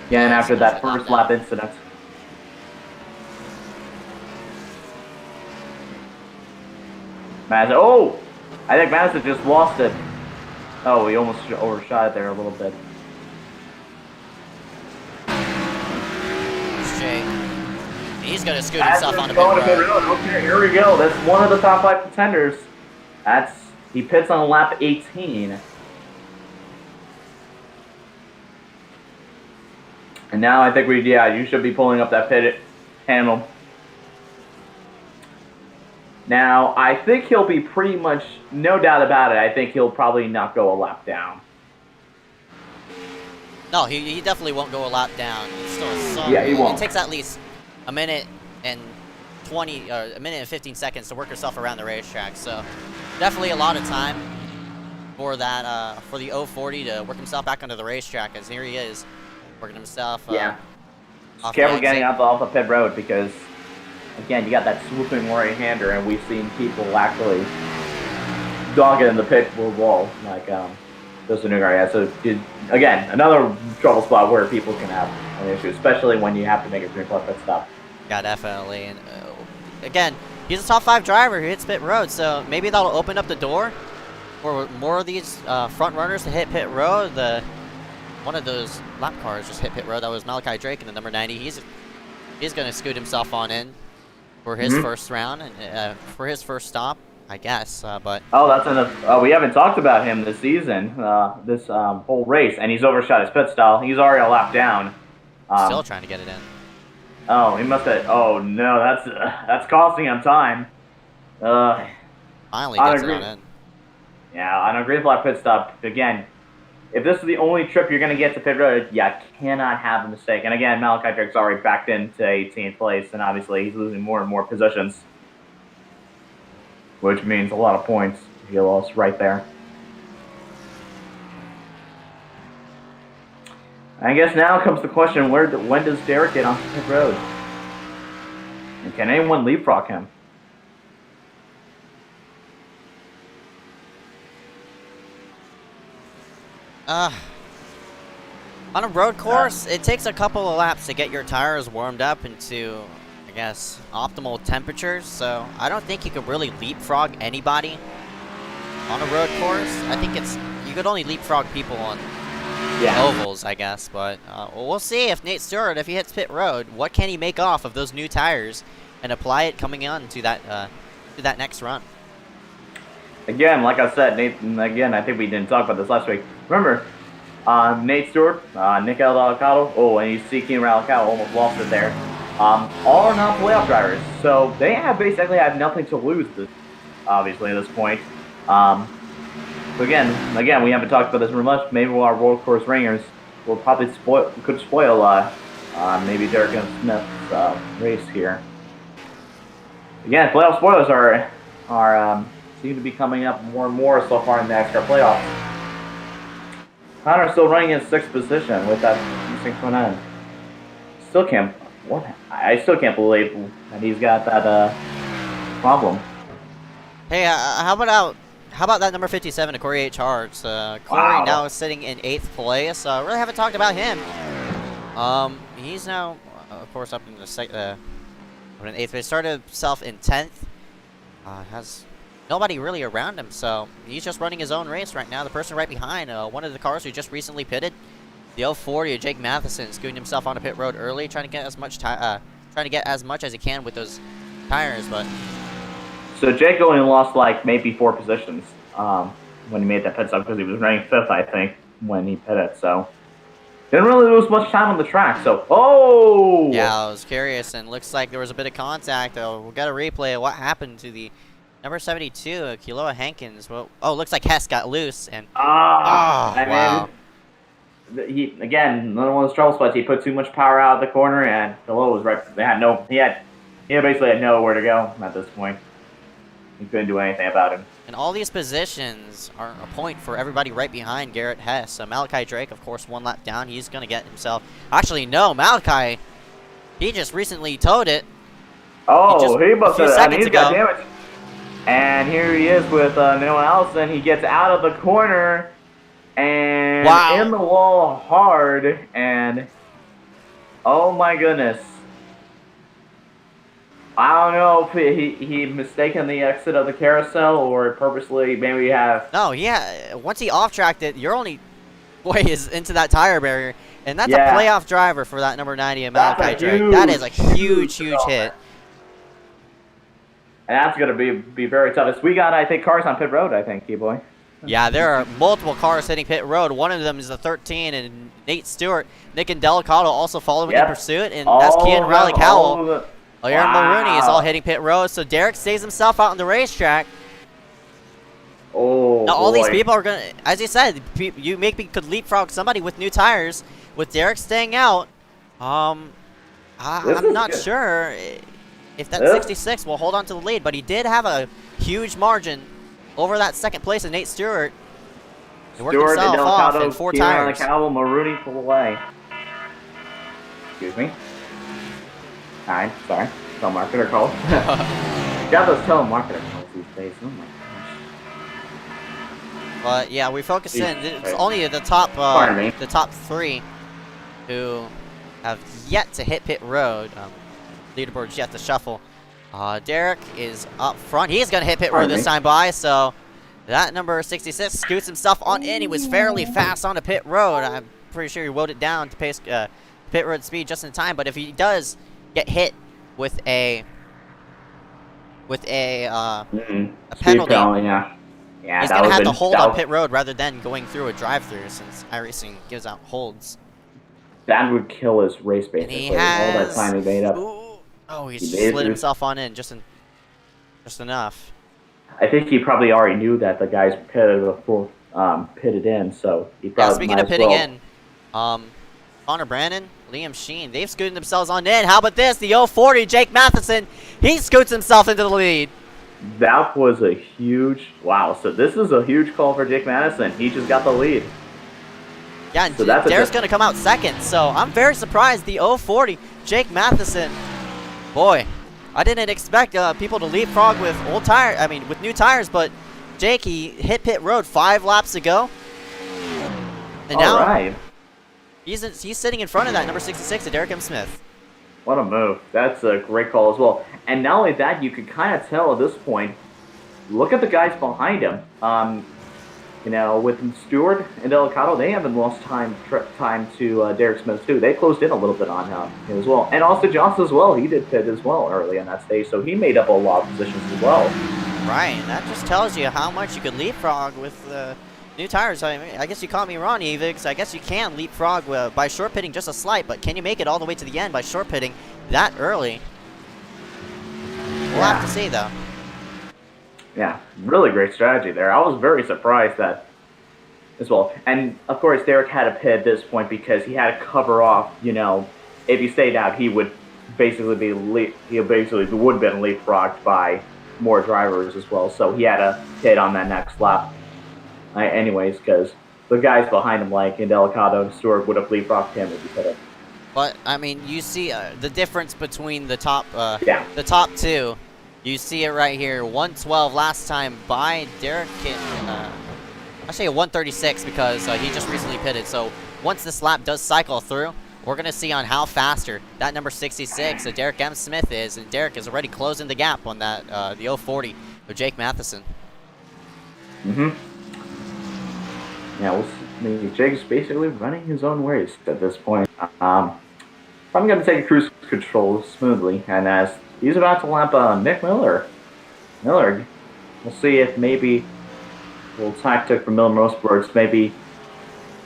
Again, after that first lap incident. Madison, I think Madison just lost it. Oh, he almost overshot it there a little bit. He's going to scoot himself onto pit road. Okay, here we go. That's one of the top 5 contenders. He pits on lap 18. And now I think you should be pulling up that pit panel. Now, I think he'll be pretty much, no doubt about it, I think he'll probably not go a lap down. No, he definitely won't go a lap down. He won't. It takes at least a minute and 15 seconds to work yourself around the racetrack. So definitely a lot of time for that for the 040 to work himself back onto the racetrack, as here he is working himself. Just careful getting off the pit road because, again, you got that swooping right-hander, and we've seen people actually dog it in the pit wall, like those new guys. So again, another trouble spot where people can have an issue, especially when you have to make a 3+ pit stop. Yeah, definitely. And again, he's a top 5 driver who hits pit road, so maybe that'll open up the door for more of these front runners to hit pit road. One of those lap cars just hit pit road. That was Malachi Drake in the number 90. He's going to scoot himself on in for his first round and for his first stop, I guess. But that's enough. We haven't talked about him this season, this whole race, and he's overshot his pit stall. He's already a lap down. Still trying to get it in. Oh, he must have. Oh no, that's costing him time. Finally gets it on in. Yeah, on a green flag pit stop again. If this is the only trip you're going to get to pit road, you cannot have a mistake. And again, Malachi Drake's already backed into 18th place, and obviously he's losing more and more positions, which means a lot of points. He lost right there. I guess now comes the question: when does Derek get on pit road? And can anyone leapfrog him? On a road course, it takes a couple of laps to get your tires warmed up into, I guess, optimal temperatures. So I don't think you could really leapfrog anybody on a road course. I think you could only leapfrog people on ovals, I guess. But we'll see if Nate Stewart, if he hits pit road, what can he make off of those new tires and apply it coming on to that next run. Again, like I said, Nate. Again, I think we didn't talk about this last week. Remember, Nate Stewart, Nick Alcado, and you see Keen Alcado almost lost it there. All are not playoff drivers, so they basically have nothing to lose. Obviously, at this point. So again, we haven't talked about this very much. Maybe our road course ringers will probably spoil maybe Derek and Smith's race here. Again, playoff spoilers are seem to be coming up more and more so far in the iSCAR playoffs. Connor's still running in 6th position with that decent front end. I still can't believe that he's got that problem. Hey, how about that number 57 to Corey H. Hartz? Corey now is sitting in 8th place. Really haven't talked about him. He's now, of course, up in the 8th place. Started himself in 10th. Has nobody really around him, so he's just running his own race right now. The person right behind, one of the cars who just recently pitted, The 040, Jake Matheson, scooting himself onto pit road early, trying to get as much as he can with those tires, but. So Jake only lost like maybe 4 positions when he made that pit stop because he was running 5th, I think, when he pitted. So didn't really lose much time on the track. So Yeah, I was curious, and looks like there was a bit of contact. We'll get a replay of what happened to the number 72, Kiloa Hankins. Well, looks like Hess got loose, and wow. He again, another one of those trouble spots. He put too much power out of the corner, and Kiloa was right. He basically had nowhere to go at this point. He couldn't do anything about him. And all these positions are a point for everybody right behind Garrett Hess. Malachi Drake, of course, 1 lap down. He's going to get himself... Actually, no, Malachi, he just recently towed it. He must have... He's got damage. And here he is with no one else, and he gets out of the corner and in the wall hard, and oh my goodness. I don't know if he mistaken the exit of the carousel or purposely maybe have... No, yeah. Once he off-tracked it, your only way is into that tire barrier. And that's a playoff driver for that number 90 Malachi Drake. That is a huge hit. And that's going to be very tough. We got, I think, cars on pit road, I think, T-Boy. Yeah, there are multiple cars hitting pit road. One of them is the 13, and Nate Stewart. Nick and Delicato also following in pursuit, and that's Kian Riley Cowell. Aaron Mulrooney is all hitting pit road, so Derek stays himself out on the racetrack. Now, all these people are going to, as you said, you maybe could leapfrog somebody with new tires. With Derek staying out, I'm not sure if that 66 will hold on to the lead, but he did have a huge margin over that second place of Nate Stewart. He worked himself off in 4 tires. Mulrooney pulled away. Excuse me. Alright, sorry. Telemarketer call. Got those telemarketer calls these days. Oh my gosh. But yeah, we focus in. It's only the top 3 who have yet to hit pit road. Leaderboard's yet to shuffle. Derek is up front. He's going to hit pit road this time by, so that number 66 scoots himself on in. He was fairly fast on the pit road. I'm pretty sure he rode it down to pace pit road speed just in time, but if he does get hit with a penalty, he's going to have to hold on pit road rather than going through a drive-through, since iRacing gives out holds. That would kill his race, basically. All that time he made up. He slid himself on in just enough. I think he probably already knew that the guys pitted in, so he probably speaking of pitting in, Connor Brandon, Liam Sheen, they've scooted themselves on in. How about this? The 040, Jake Matheson, he scoots himself into the lead. That was a huge... Wow, so this is a huge call for Jake Matheson. He just got the lead. Yeah, and so Derek's going to come out second, so I'm very surprised. The 040, Jake Matheson. Boy, I didn't expect people to leapfrog with with new tires, but Jake, he hit pit road 5 laps ago. And now he's sitting in front of that number 66, Derek M. Smith. What a move. That's a great call as well. And not only that, you can kind of tell at this point, look at the guys behind him. With Stewart and Delicato, they haven't lost time to Derek Smith too. They closed in a little bit on him as well. And Austin Johnson as well. He did pit as well early on that stage, so he made up a lot of positions as well. Right, and that just tells you how much you could leapfrog with new tires. I guess you caught me wrong, Evix. I guess you can leapfrog by short pitting just a slight, but can you make it all the way to the end by short pitting that early? We'll have to see, though. Yeah, really great strategy there. I was very surprised that as well. And, of course, Derek had to pit at this point because he had to cover off, if he stayed out, he would basically would have been leapfrogged by more drivers as well. So he had to pit on that next lap anyways, because the guys behind him, like Delicato and Stewart, would have leapfrogged him if he pitted. But, I mean, you see the difference between the top two. You see it right here, 112 last time by Derek. I say a 136 because he just recently pitted. So once this lap does cycle through, we're going to see on how faster that number 66, Derek M. Smith is. And Derek is already closing the gap on that the 040 of Jake Matheson. Yeah, I mean, Jake's basically running his own race at this point. I'm going to take cruise control smoothly, and as he's about to lap Nick Miller, we'll see if maybe a little tactic from Miller Motorsports. Maybe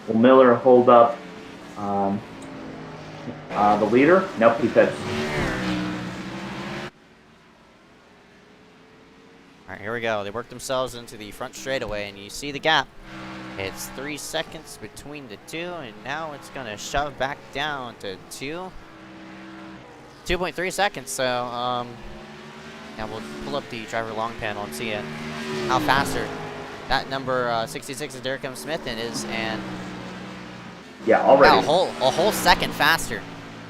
will Miller hold up the leader? Nope, he pits. Alright, here we go. They work themselves into the front straightaway, and you see the gap. It's 3 seconds between the two, and now it's going to shove back down to 2.3 seconds. So, yeah, we'll pull up the driver long panel and see how faster that number 66 is Derek M. Smith is, and yeah, already a whole second faster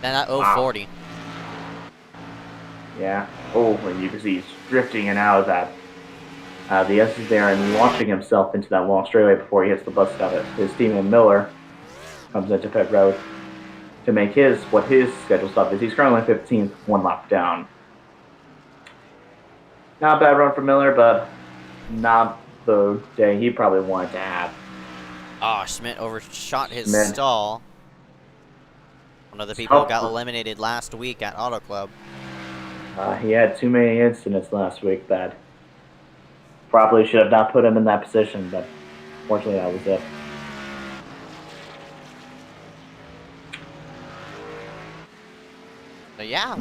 than that 040. Yeah. Oh, and you can see he's drifting in and out of that. The S is there and launching himself into that long straightaway before he hits the bus stop. His teammate Miller comes into pit road to make what his schedule stop is. He's currently 15th, 1 lap down. Not a bad run for Miller, but not the day he probably wanted to have. Oh, Schmidt overshot his Schmidt. stall. One of the people got eliminated last week at Auto Club. He had too many incidents last week that probably should have not put him in that position, but fortunately that was it. So yeah,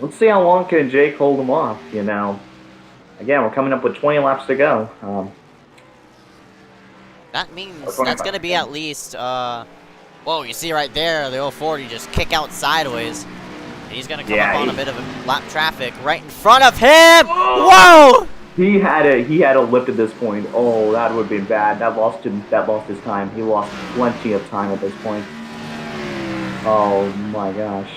Let's see how long can Jake hold him off, you know. Again, we're coming up with 20 laps to go. that means that's going to be at least, whoa, you see right there, the 040 just kick out sideways. And he's going to come up on a bit of a lap traffic right in front of him! Whoa! He had a lip at this point. Oh, that would have been bad. That lost his time. He lost plenty of time at this point. Oh my gosh.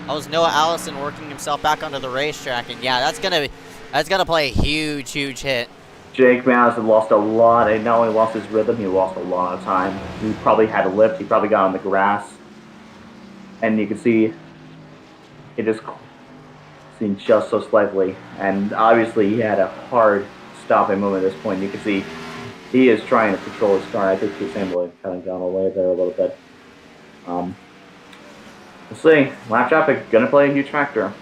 That was Noah Allison working himself back onto the racetrack, and yeah, that's gonna play a huge hit. Jake Mouse had lost a lot. He not only lost his rhythm, he lost a lot of time. He probably had a lift. He probably got on the grass, and you can see it just seen just so slightly. And obviously, he had a hard stopping moment at this point. You can see he is trying to control his car. I think he's able to kind of gone away there a little bit. We'll see. Lap traffic gonna play a huge factor.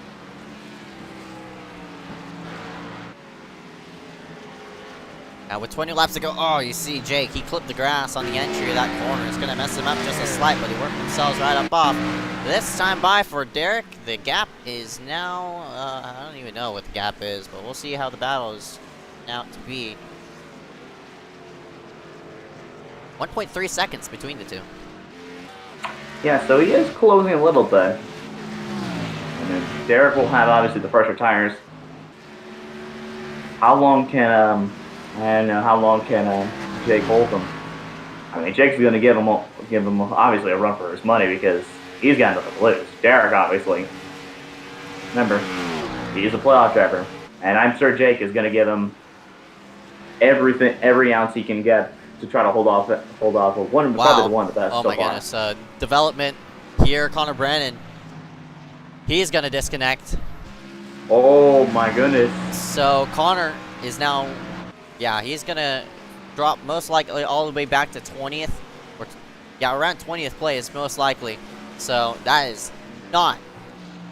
Now with 20 laps to go, oh, you see Jake, he clipped the grass on the entry of that corner. It's going to mess him up just a slight, but he worked themselves right up off. This time by for Derek, the gap is now, I don't even know what the gap is, but we'll see how the battle is out to be. 1.3 seconds between the two. Yeah, so he is closing a little bit. And then Derek will have, obviously, the fresher tires. How long can, I don't know, how long can Jake hold them? I mean, Jake's going to give him obviously a run for his money because he's got nothing to lose. Derek, obviously, remember, he's a playoff driver, and I'm sure Jake is going to give him every ounce he can get to try to hold off probably one of the best. Oh so my far. goodness! Development here, Connor Brennan. He's going to disconnect. Oh my goodness! So Connor is now. Yeah, he's going to drop most likely all the way back to 20th. Around 20th place, most likely. So that is not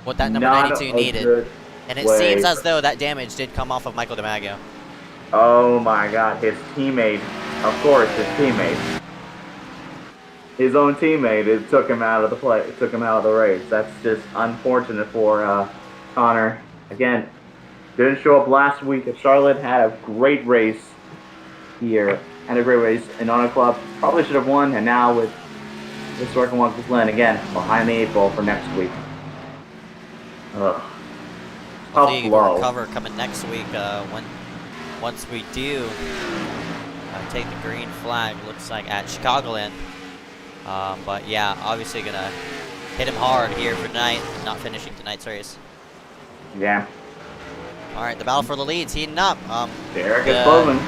what that number 92 needed. And it seems as though that damage did come off of Michael DiMaggio. Oh my god, his teammate. Of course, his teammate. His own teammate took him out of the race. That's just unfortunate for Connor. Again, didn't show up last week at Charlotte. Had a great race here. Had a great race in Auto Club. Probably should have won. And now with this working with Glen again behind the 8 ball for next week. Hopefully you can recover coming next week once we do take the green flag. Looks like at Chicagoland. But yeah, obviously gonna hit him hard here for tonight. Not finishing tonight's race. Yeah. All right, the battle for the lead's heating up. Derek is closing.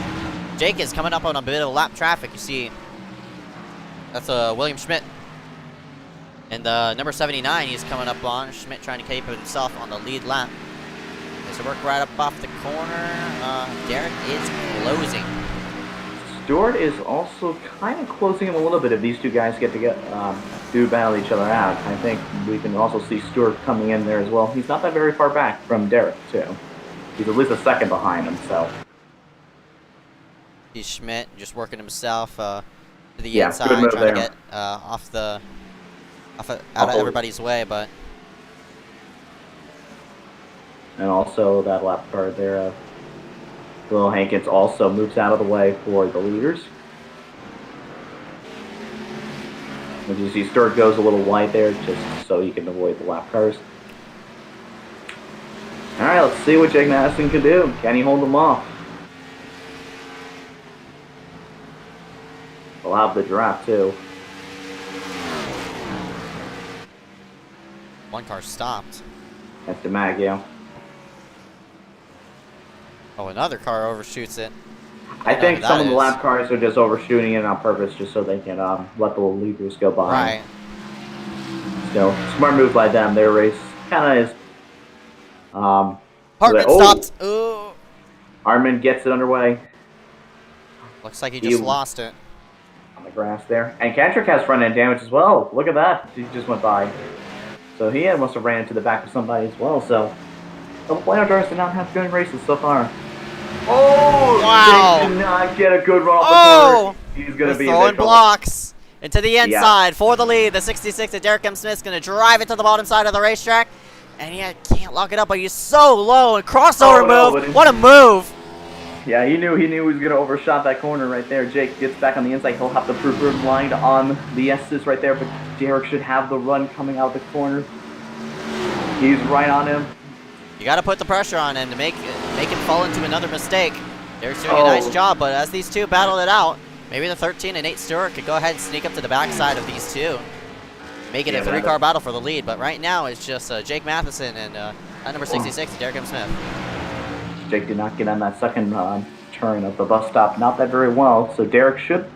Jake is coming up on a bit of lap traffic. You see, that's William Schmidt. And number 79, he's coming up on. Schmidt trying to keep himself on the lead lap. There's a work right up off the corner. Derek is closing. Stewart is also kind of closing him a little bit if these two guys get to do battle each other out. I think we can also see Stewart coming in there as well. He's not that very far back from Derek, too. He's at least a second behind him, so. He's Schmidt just working himself to the Yeah, inside, good move trying to there. get out of everybody's way, but And also that lap car there, Will Hankins also moves out of the way for the leaders. As you see, Stewart goes a little wide there just so he can avoid the lap cars. Alright, let's see what Jake Madison can do. Can he hold them off? He'll have the draft too. one car stopped. That's DeMaggio. Oh, another car overshoots it. I know think who some that of the is. lap cars are just overshooting it on purpose just so they can let the leaders go by. Right. So, smart move by them. Their race kind of is. Hartman oh, stopped. Ooh. Armin gets it underway Looks like he just lost it. on the grass there. And Kendrick has front end damage as well. Look at that. He just went by. So he must have ran into the back of somebody as well. So the playoff drivers did not have good races so far. Oh! Wow. They did not get a good run off Oh! the corner. He's going They're to be throwing in trouble. blocks into the inside for the lead. The 66 of Derek M. Smith's going to drive it to the bottom side of the racetrack. And he can't lock it up, but he's so low. And crossover move. What a move. Yeah, he knew he was going to overshot that corner right there. Jake gets back on the inside. He'll have the preferred line on the S's right there, but Derek should have the run coming out the corner. He's right on him. You got to put the pressure on him to make him fall into another mistake. Derek's doing a nice job, but as these two battle it out, maybe the 13 and 8 Stewart could go ahead and sneak up to the backside of these two. Make it a 3-car battle for the lead, but right now it's just Jake Matheson and at number 66, Derek M. Smith. Jake did not get on that second turn of the bus stop, not that very well, so Derek should.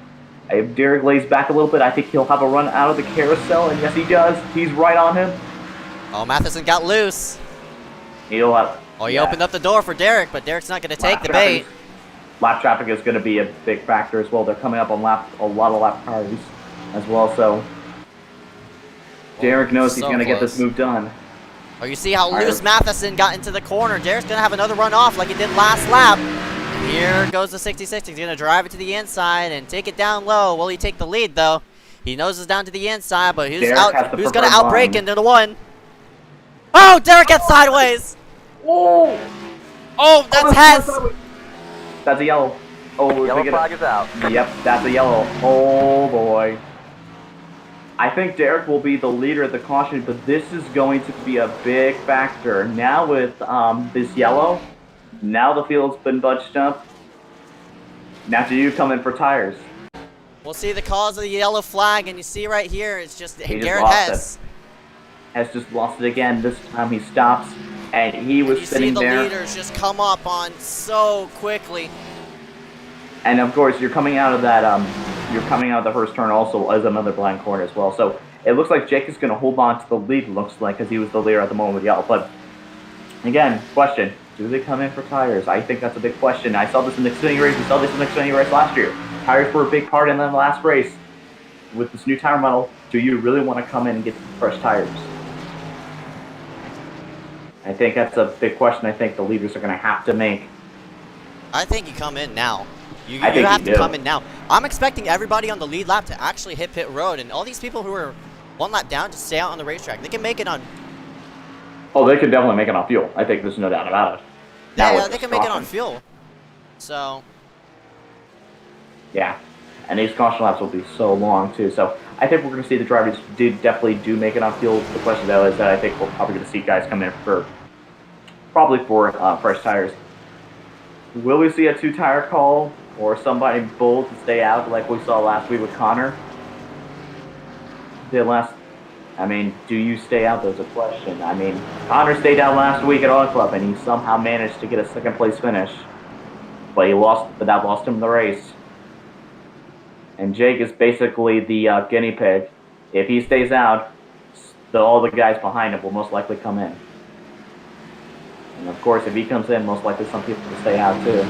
If Derek lays back a little bit, I think he'll have a run out of the carousel, and yes he does. He's right on him. Oh, Matheson got loose. He'll have. Oh, he opened up the door for Derek, but Derek's not going to take the bait. Lap traffic is going to be a big factor as well. They're coming up on a lot of lap cars as well, so Derek knows he's going to get this move done. Oh, you see how loose Matheson got into the corner. Derek's going to have another run off like he did last lap. Here goes the 66. He's going to drive it to the inside and take it down low. Will he take the lead, though? He knows it's down to the inside, but who's going to outbrake into the one? Oh, Derek gets sideways. Oh, that's Hess. That's a yellow. Oh, Yellow flag is out. Yep, that's a yellow. Oh, boy. I think Derek will be the leader of the caution, but this is going to be a big factor. Now with this yellow, now the field's been bunched up. Now do you come in for tires? We'll see the cause of the yellow flag, and you see right here, it's just Garrett lost Hess. Hess just lost it again. This time he stops, and he was sitting there. You see the leaders just come up on so quickly. And of course, you're coming out of that. You're coming out of the first turn also as another blind corner as well. So it looks like Jake is going to hold on to the lead. Looks like because he was the leader at the moment with yellow. But again, question: do they come in for tires? I think that's a big question. I saw this in the Xfinity race. We saw this in the Xfinity race last year. Tires were a big part in the last race. With this new tire model, do you really want to come in and get fresh tires? I think that's a big question. I think the leaders are going to have to make. I think you come in now. You I think have you to do. come in now. I'm expecting everybody on the lead lap to actually hit pit road, and all these people who are one lap down to stay out on the racetrack. They can make it on. Oh, they can definitely make it on fuel. I think there's no doubt about it. Yeah, they can make it on fuel. So. Yeah, and these caution laps will be so long too. So I think we're going to see the drivers definitely do make it on fuel. The question though is that I think we're probably going to see guys come in for fresh tires. Will we see a 2-tire call or somebody bold to stay out like we saw last week with Connor? I mean, do you stay out? There's a question. I mean, Connor stayed out last week at Auto Club and he somehow managed to get a second place finish, but that lost him the race. And Jake is basically the guinea pig. If he stays out, all the guys behind him will most likely come in. And of course, if he comes in, most likely some people will stay out too.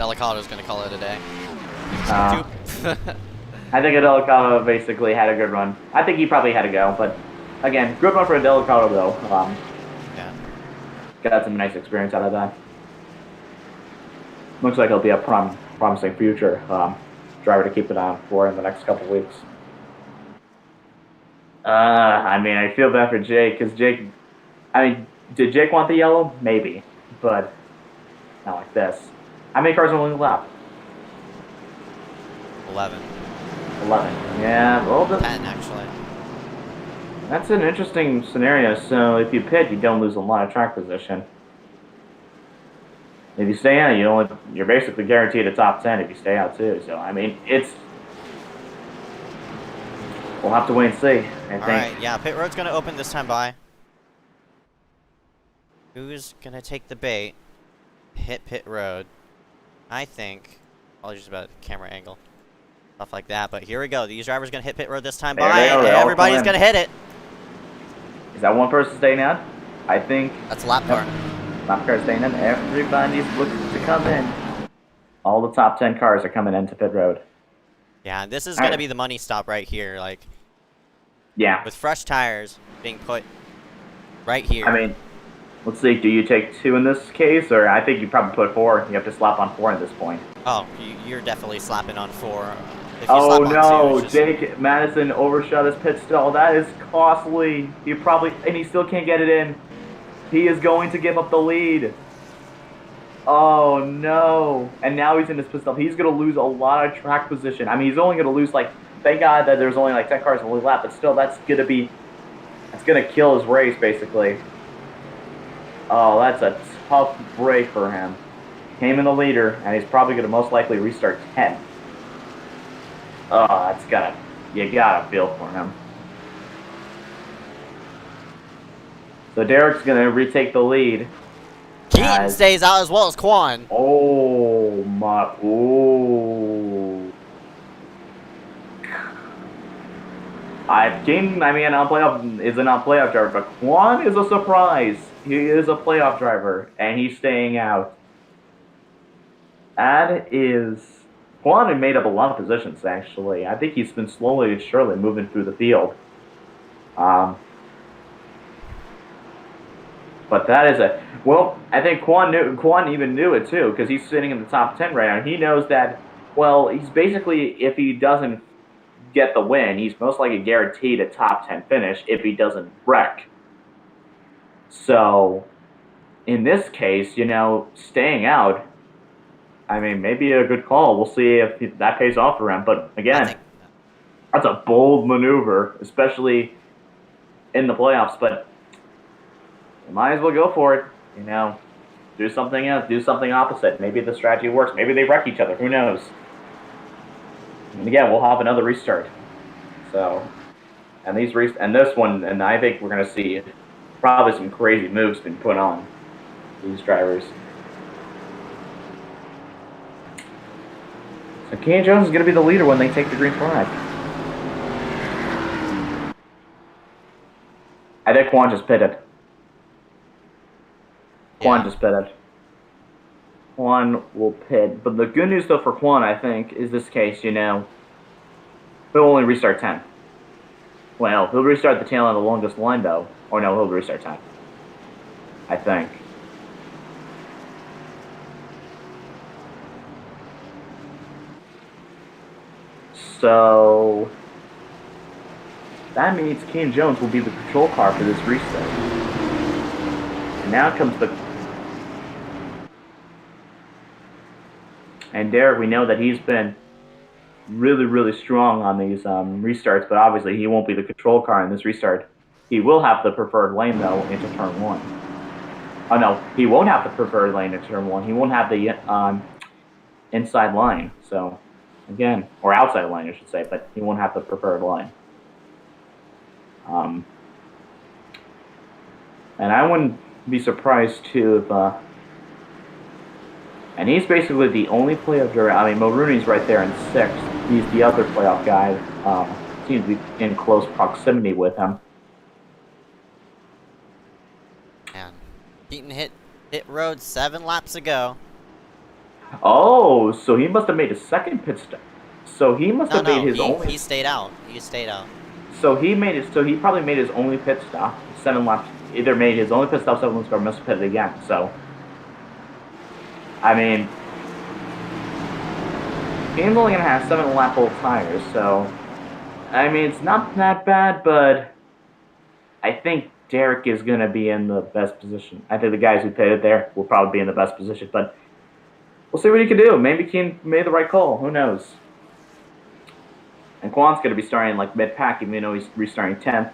Delicado's gonna call it a day. Uh, I think Delicado basically had a good run. I think he probably had to go, but again, good run for Delicado though. Yeah. Got some nice experience out of that. Looks like he'll be a promising future driver to keep it on for in the next couple weeks. I mean, I feel bad for Jake because Jake. I mean, did Jake want the yellow? Maybe, but not like this. How many cars only left? 11. 11. Yeah, well, 10 actually. that's an interesting scenario. So if you pit, you don't lose a lot of track position. If you stay out, you're basically guaranteed a top 10 if you stay out too. So I mean, we'll have to wait and see. I think. All right, yeah, pit road's gonna open this time by. Who's gonna take the bait? Hit pit road. I think. Apologies about camera angle, stuff like that. But here we go. These drivers gonna hit pit road this time There by, they go, and they all everybody's come in. gonna hit it. Is that one person staying out? I think That's a lap car. lap car staying in. Everybody's looking to come in. All the top 10 cars are coming into pit road. Yeah, this is All gonna right. be the money stop right here. Like Yeah. with fresh tires being put right here. I mean, let's see. Do you take 2 in this case, or I think you probably put 4. You have to slap on 4 at this point. Oh, you're definitely slapping on 4. If you Oh slap on no, 2, it's just- Jake Madison overshot his pit stall. That is costly. And he still can't get it in. He is going to give up the lead. Oh no. And now he's in his pit stall. He's going to lose a lot of track position. I mean, he's only going to lose thank God that there's only 10 cars in the lap, but still that's going to kill his race basically. Oh, that's a tough break for him. Came in the leader, and he's probably going to most likely restart 10. Oh, you gotta feel for him. So Derek's going to retake the lead. Keaton stays out as well as Quan. Oh my, ooh. Keaton, I mean, is a non-playoff driver, but Quan is a surprise. He is a playoff driver, and he's staying out. Quan had made up a lot of positions, actually. I think he's been slowly and surely moving through the field. But that is I think Quan even knew it too, because he's sitting in the top 10 right now. He knows that, well, he's basically, if he doesn't get the win, he's most likely guaranteed a top 10 finish if he doesn't wreck. So, in this case, staying out, I mean, maybe a good call. We'll see if that pays off for him. But again, that's a bold maneuver, especially in the playoffs. But you might as well go for it. Do something else. Do something opposite. Maybe the strategy works. Maybe they wreck each other. Who knows? And again, we'll have another restart. So, and this one, and I think we're going to see probably some crazy moves being put on these drivers. So Kean Jones is going to be the leader when they take the green flag. I think Quan just pitted. Quan just pitted. Quan will pit. But the good news, though, for Quan, I think, is this case, he'll only restart 10. Well, he'll restart the tail on the longest line, though. Or no, he'll restart 10. I think. So that means Kean Jones will be the control car for this restart. And now comes and Derek, we know that he's been really, really strong on these restarts, but obviously he won't be the control car in this restart. He will have the preferred lane, though, into turn 1. Oh, no, he won't have the preferred lane into turn 1. He won't have the inside line, so, again, or outside line, I should say, but he won't have the preferred line. And I wouldn't be surprised, too, if... and he's basically the only playoff driver. I mean, Mulrooney's right there in 6th. He's the other playoff guy. Seems to be in close proximity with him. And Keaton hit road 7 laps ago. Oh, so he must have made a second pit stop. So he must have made his he, only. he stayed out. He stayed out. So he made it. So he probably made his only pit stop. 7 laps. Either made his only pit stop 7 laps or must have pitted again. So, I mean, he's only gonna have 7 lap old tires. So, I mean, it's not that bad, but I think Derek is gonna be in the best position. I think the guys who pitted there will probably be in the best position, but we'll see what he can do. Maybe he made the right call. Who knows? And Kwan's going to be starting like mid-pack, even though he's restarting 10th.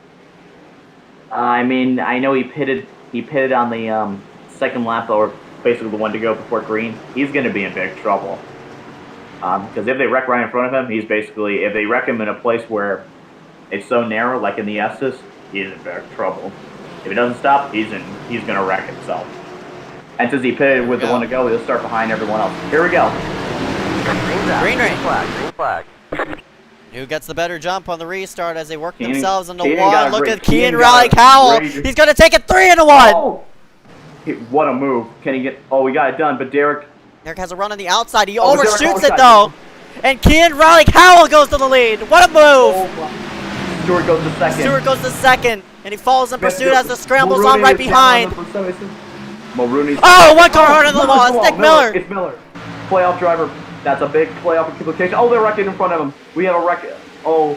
I mean, I know he pitted on the second lap, or basically the one to go before green. He's going to be in big trouble. Because if they wreck right in front of him, he's basically, if they wreck him in a place where it's so narrow, like in the S's, he's in big trouble. If he doesn't stop, he's going to wreck himself. And since he pitted with the one to go, he'll start behind everyone else. Here we go. Green ring. Green flag. Who gets the better jump on the restart as they work Keenan- themselves into Keenan one? got a Look great- at Keenan Keenan got Raleigh a Howell. great- He's going to take it 3 into 1. Oh! What a move. Can he get... Oh, we got it done, but Derek... Derek has a run on the outside. He Oh, Derek overshoots overshot. it, though. And Keenan Raleigh Howell goes to the lead. What a move. Oh, my. Stewart goes to second. Stewart goes to second. And he follows in pursuit as the scrambles Mulrooney on right is down behind. for some reason. Mulrooney's... Oh, one car harder than the wall. It's Nick Miller. It's Miller. Playoff driver. That's a big playoff implication. Oh, they're wrecking in front of him. We have a wreck... Oh...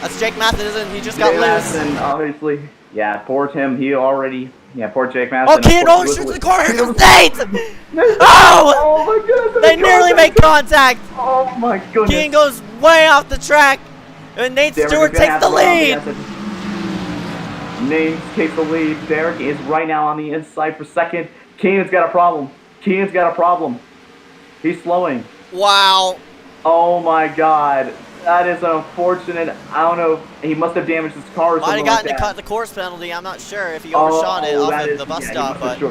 That's Jake Matheson. He just got loose. Madison, obviously. Yeah, poor Tim. He already... Yeah, poor Jake Madison. Oh, Keenan overshoots the corner. Here comes Nate. Oh! Oh, my goodness. They nearly make contact. Oh, my goodness. Keenan goes way off the track. And Nate Derek Stewart is gonna takes have the to run lead. on the inside. Nate takes the lead. Derek is right now on the inside for second. Keenan's got a problem. Keenan's got a problem. He's slowing. Wow. Oh my god. That is unfortunate. I don't know. He must have damaged his car or Might something have gotten like to that. cut the course penalty. I'm not sure if he overshot it off that of the bus yeah, stop, but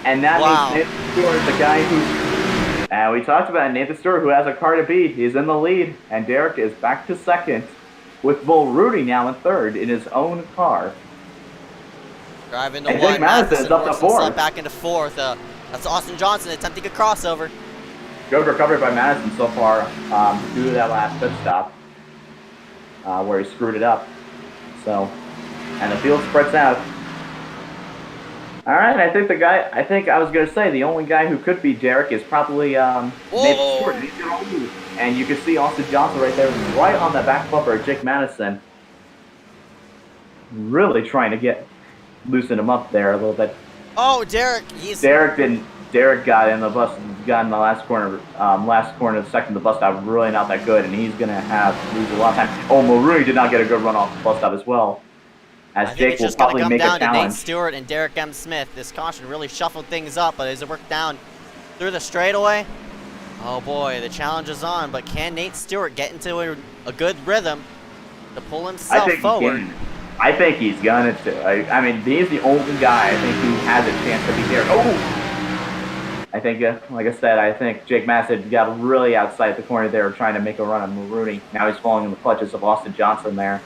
and that Wow. means Nathan Stewart, the guy who... And we talked about Nathan Stewart, who has a car to beat. He's in the lead, and Derek is back to second, with Mulrooney now in third in his own car. driving to And Jake one. Madison is up to works himself fourth. back into fourth. That's Austin Johnson attempting a crossover. Good recovery by Madison so far due to that last pit stop where he screwed it up. So, and the field spreads out. All right, I think I was going to say the only guy who could beat Derek is probably Nathan Stewart. He's gonna lose. And you can see Austin Johnson right there, right on the back bumper of Jake Madison. Really trying to loosen him up there a little bit. Oh, Derek, Derek got in the last corner of the second. The bus stop really not that good, and he's gonna lose a lot of time. Oh, Mulrooney did not get a good run off the bus stop as well. I As think Jake it's will just going to probably come make a down to Nate challenge. Stewart and Derek M. Smith. This caution really shuffled things up, but as it worked down through the straightaway, oh boy, the challenge is on. But can Nate Stewart get into a good rhythm to pull himself forward? I think he's gonna. I mean, he's the only guy I think who has a chance to beat Derek. Oh! I think, like I said, I think Jake Madison got really outside the corner there trying to make a run on Mulrooney. Now he's falling in the clutches of Austin Johnson there.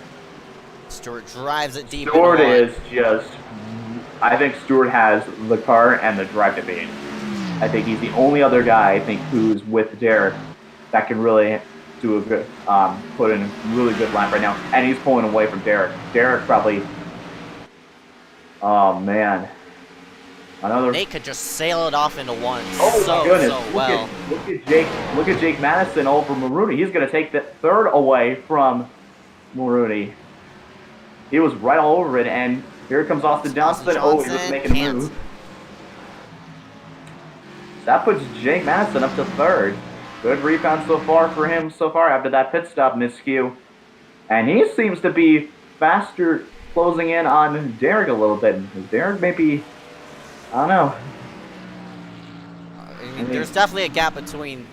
Stewart drives it deep. Stewart is just... I think Stewart has the car and the drive to beat. I think he's the only other guy, I think, who's with Derek that can really do a good, put in a really good lap right now. And he's pulling away from Derek. Derek probably... Oh, man. Nate could just sail it off into one my goodness. so well. Look at Jake Madison over Mulrooney. He's going to take the third away from Mulrooney. He was right all over it, and here comes Austin Johnson. Oh, he was making a move. That puts Jake Madison up to third. Good rebound so far for him after that pit stop miscue. And he seems to be faster closing in on Derek a little bit. Derek may be... I don't know. I mean, there's definitely a gap between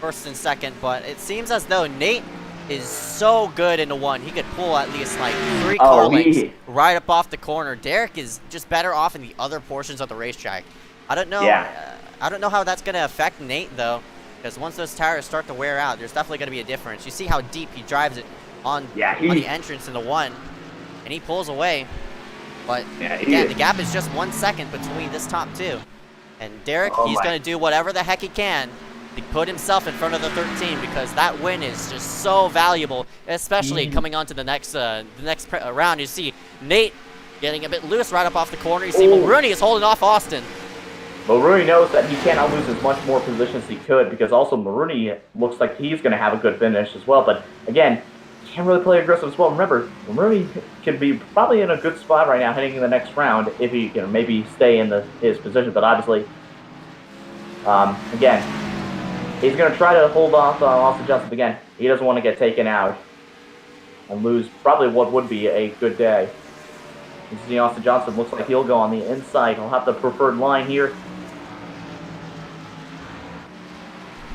first and second, but it seems as though Nate is so good into one. He could pull at least like 3 car lengths right up off the corner. Derek is just better off in the other portions of the racetrack. I don't know. I don't know how that's going to affect Nate though, because once those tires start to wear out, there's definitely going to be a difference. You see how deep he drives it on the entrance into one, and he pulls away. But again, the gap is just 1 second between this top two. And Derek, Oh he's my. going to do whatever the heck he can to put himself in front of the 13 because that win is just so valuable, especially coming on to the next round. You see Nate getting a bit loose right up off the corner. You see Mulrooney is holding off Austin. Mulrooney knows that he cannot lose as much more position as he could because also Mulrooney looks like he's going to have a good finish as well. But again, can't really play aggressive as well. Remember, Mulrooney could be probably in a good spot right now heading in the next round if he can maybe stay in his position. But obviously, again, he's going to try to hold off Austin Johnson again. He doesn't want to get taken out and lose probably what would be a good day. You see Austin Johnson looks like he'll go on the inside. He'll have the preferred line here.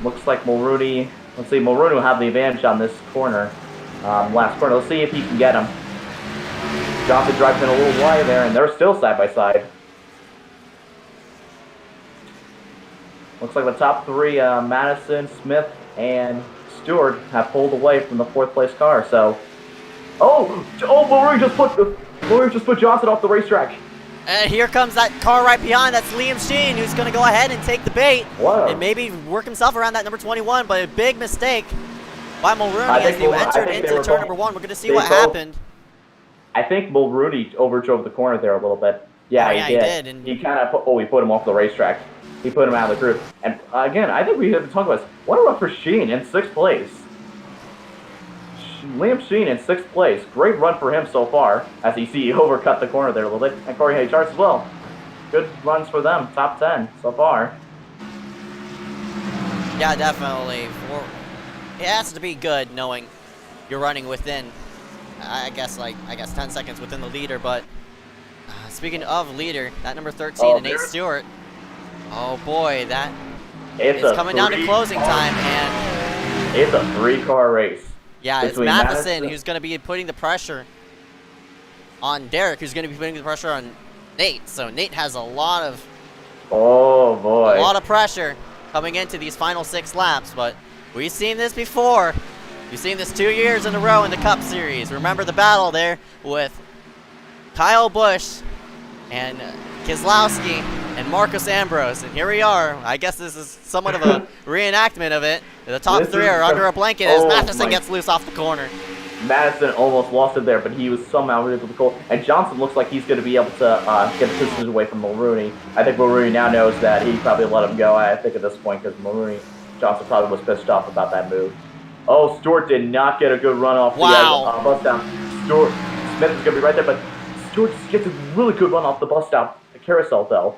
Looks like Mulrooney. Let's see, Mulrooney will have the advantage on this corner, last corner. Let's see if he can get him. Johnson drives in a little wide there, and they're still side by side. Looks like the top three, Madison, Smith, and Stewart, have pulled away from the fourth place car. So, Mulrooney just put Johnson off the racetrack. And here comes that car right behind. That's Liam Sheen, who's going to go ahead and take the bait. Whoa. And maybe work himself around that number 21, but a big mistake by Mulrooney as he entered into turn number 1. We're going to see what happened. I think Mulrooney overdrove the corner there a little bit. Yeah, he did. And he kind of put him off the racetrack. He put him out of the group. And again, I think we have to talk about this. What a run for Sheen in 6th place. Liam Sheen in 6th place. Great run for him so far, as you see he overcut the corner there a little bit. And Corey Haycharts as well. Good runs for them. Top 10 so far. Yeah, definitely. It has to be good knowing you're running within, I guess 10 seconds within the leader. But speaking of leader, that number 13, Nate Stewart. Oh boy, that is coming down to closing time, and it's a 3-car race. Yeah, it's Matheson who's going to be putting the pressure on Derek, who's going to be putting the pressure on Nate. So Nate has a lot of pressure coming into these final 6 laps. But we've seen this before. We've seen this 2 years in a row in the Cup Series. Remember the battle there with Kyle Busch and Keselowski and Marcus Ambrose, and here we are. I guess this is somewhat of a reenactment of it. The top 3 are under a blanket as Matheson gets loose off the corner. Madison almost lost it there, but he was somehow able to pull. And Johnson looks like he's going to be able to get the distance away from Mulrooney. I think Mulrooney now knows that he probably let him go, I think, at this point, because Johnson probably was pissed off about that move. Oh, Stewart did not get a good run off the bus down. Smith is going to be right there, but Stewart gets a really good run off the bus stop. The carousel, though.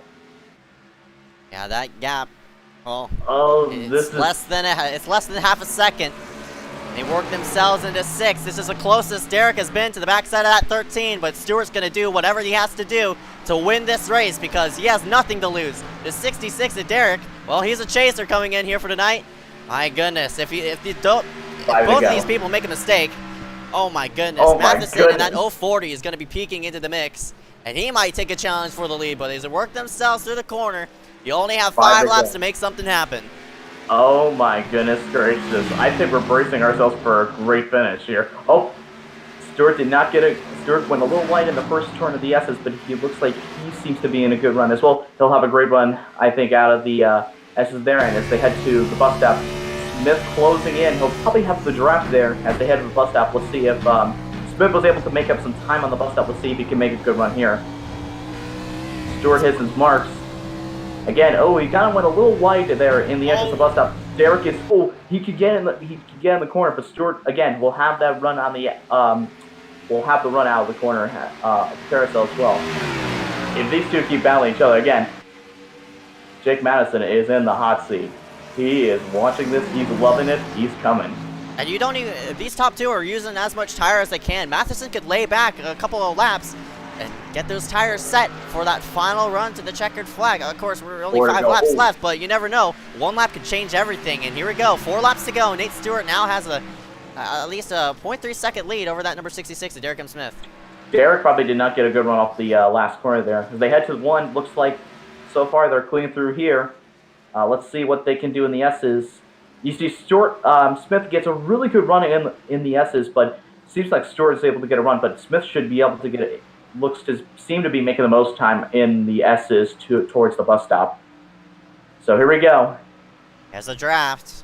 Yeah, that gap. Well, it's less than half a second. They work themselves into 6th. This is the closest Derek has been to the backside of that 13, but Stewart's going to do whatever he has to do to win this race because he has nothing to lose. The 66 of Derek, well, he's a chaser coming in here for tonight. My goodness, if both of these people make a mistake, oh my goodness, Matheson and that 040 is going to be peeking into the mix, and he might take a challenge for the lead, but as they work themselves through the corner, you only have 5 laps to make something happen. Oh my goodness gracious. I think we're bracing ourselves for a great finish here. Oh, Stewart did not get it. Stewart went a little wide in the first turn of the S's, but he looks like he seems to be in a good run as well. He'll have a great run, I think, out of the S's there, and as they head to the bus stop. Smith closing in. He'll probably have the draft there as they head to the bus stop. Let's see if Smith was able to make up some time on the bus stop. Let's see if he can make a good run here. Stewart hits his marks. Again, he kind of went a little wide there in the entrance of the bus stop. Derek is he could get in the corner, but Stewart again will have that run on the will have the run out of the corner carousel as well. If these two keep battling each other again, Jake Madison is in the hot seat. He is watching this. He's loving it. He's coming. And you don't even. These top 2 are using as much tire as they can. Matheson could lay back a couple of laps and get those tires set for that final run to the checkered flag. Of course, we're only 5 laps left, but you never know. 1 lap could change everything. And here we go. 4 laps to go. Nate Stewart now has at least a 0.3 second lead over that number 66 of Derek M. Smith. Derek probably did not get a good run off the last corner there. As they head to 1, looks like so far they're clean through here. Let's see what they can do in the S's. You see Smith gets a really good run in the S's, but seems like Stewart is able to get a run, but Smith should be able to get it. Seem to be making the most time in the S's towards the bus stop. So here we go. As a draft.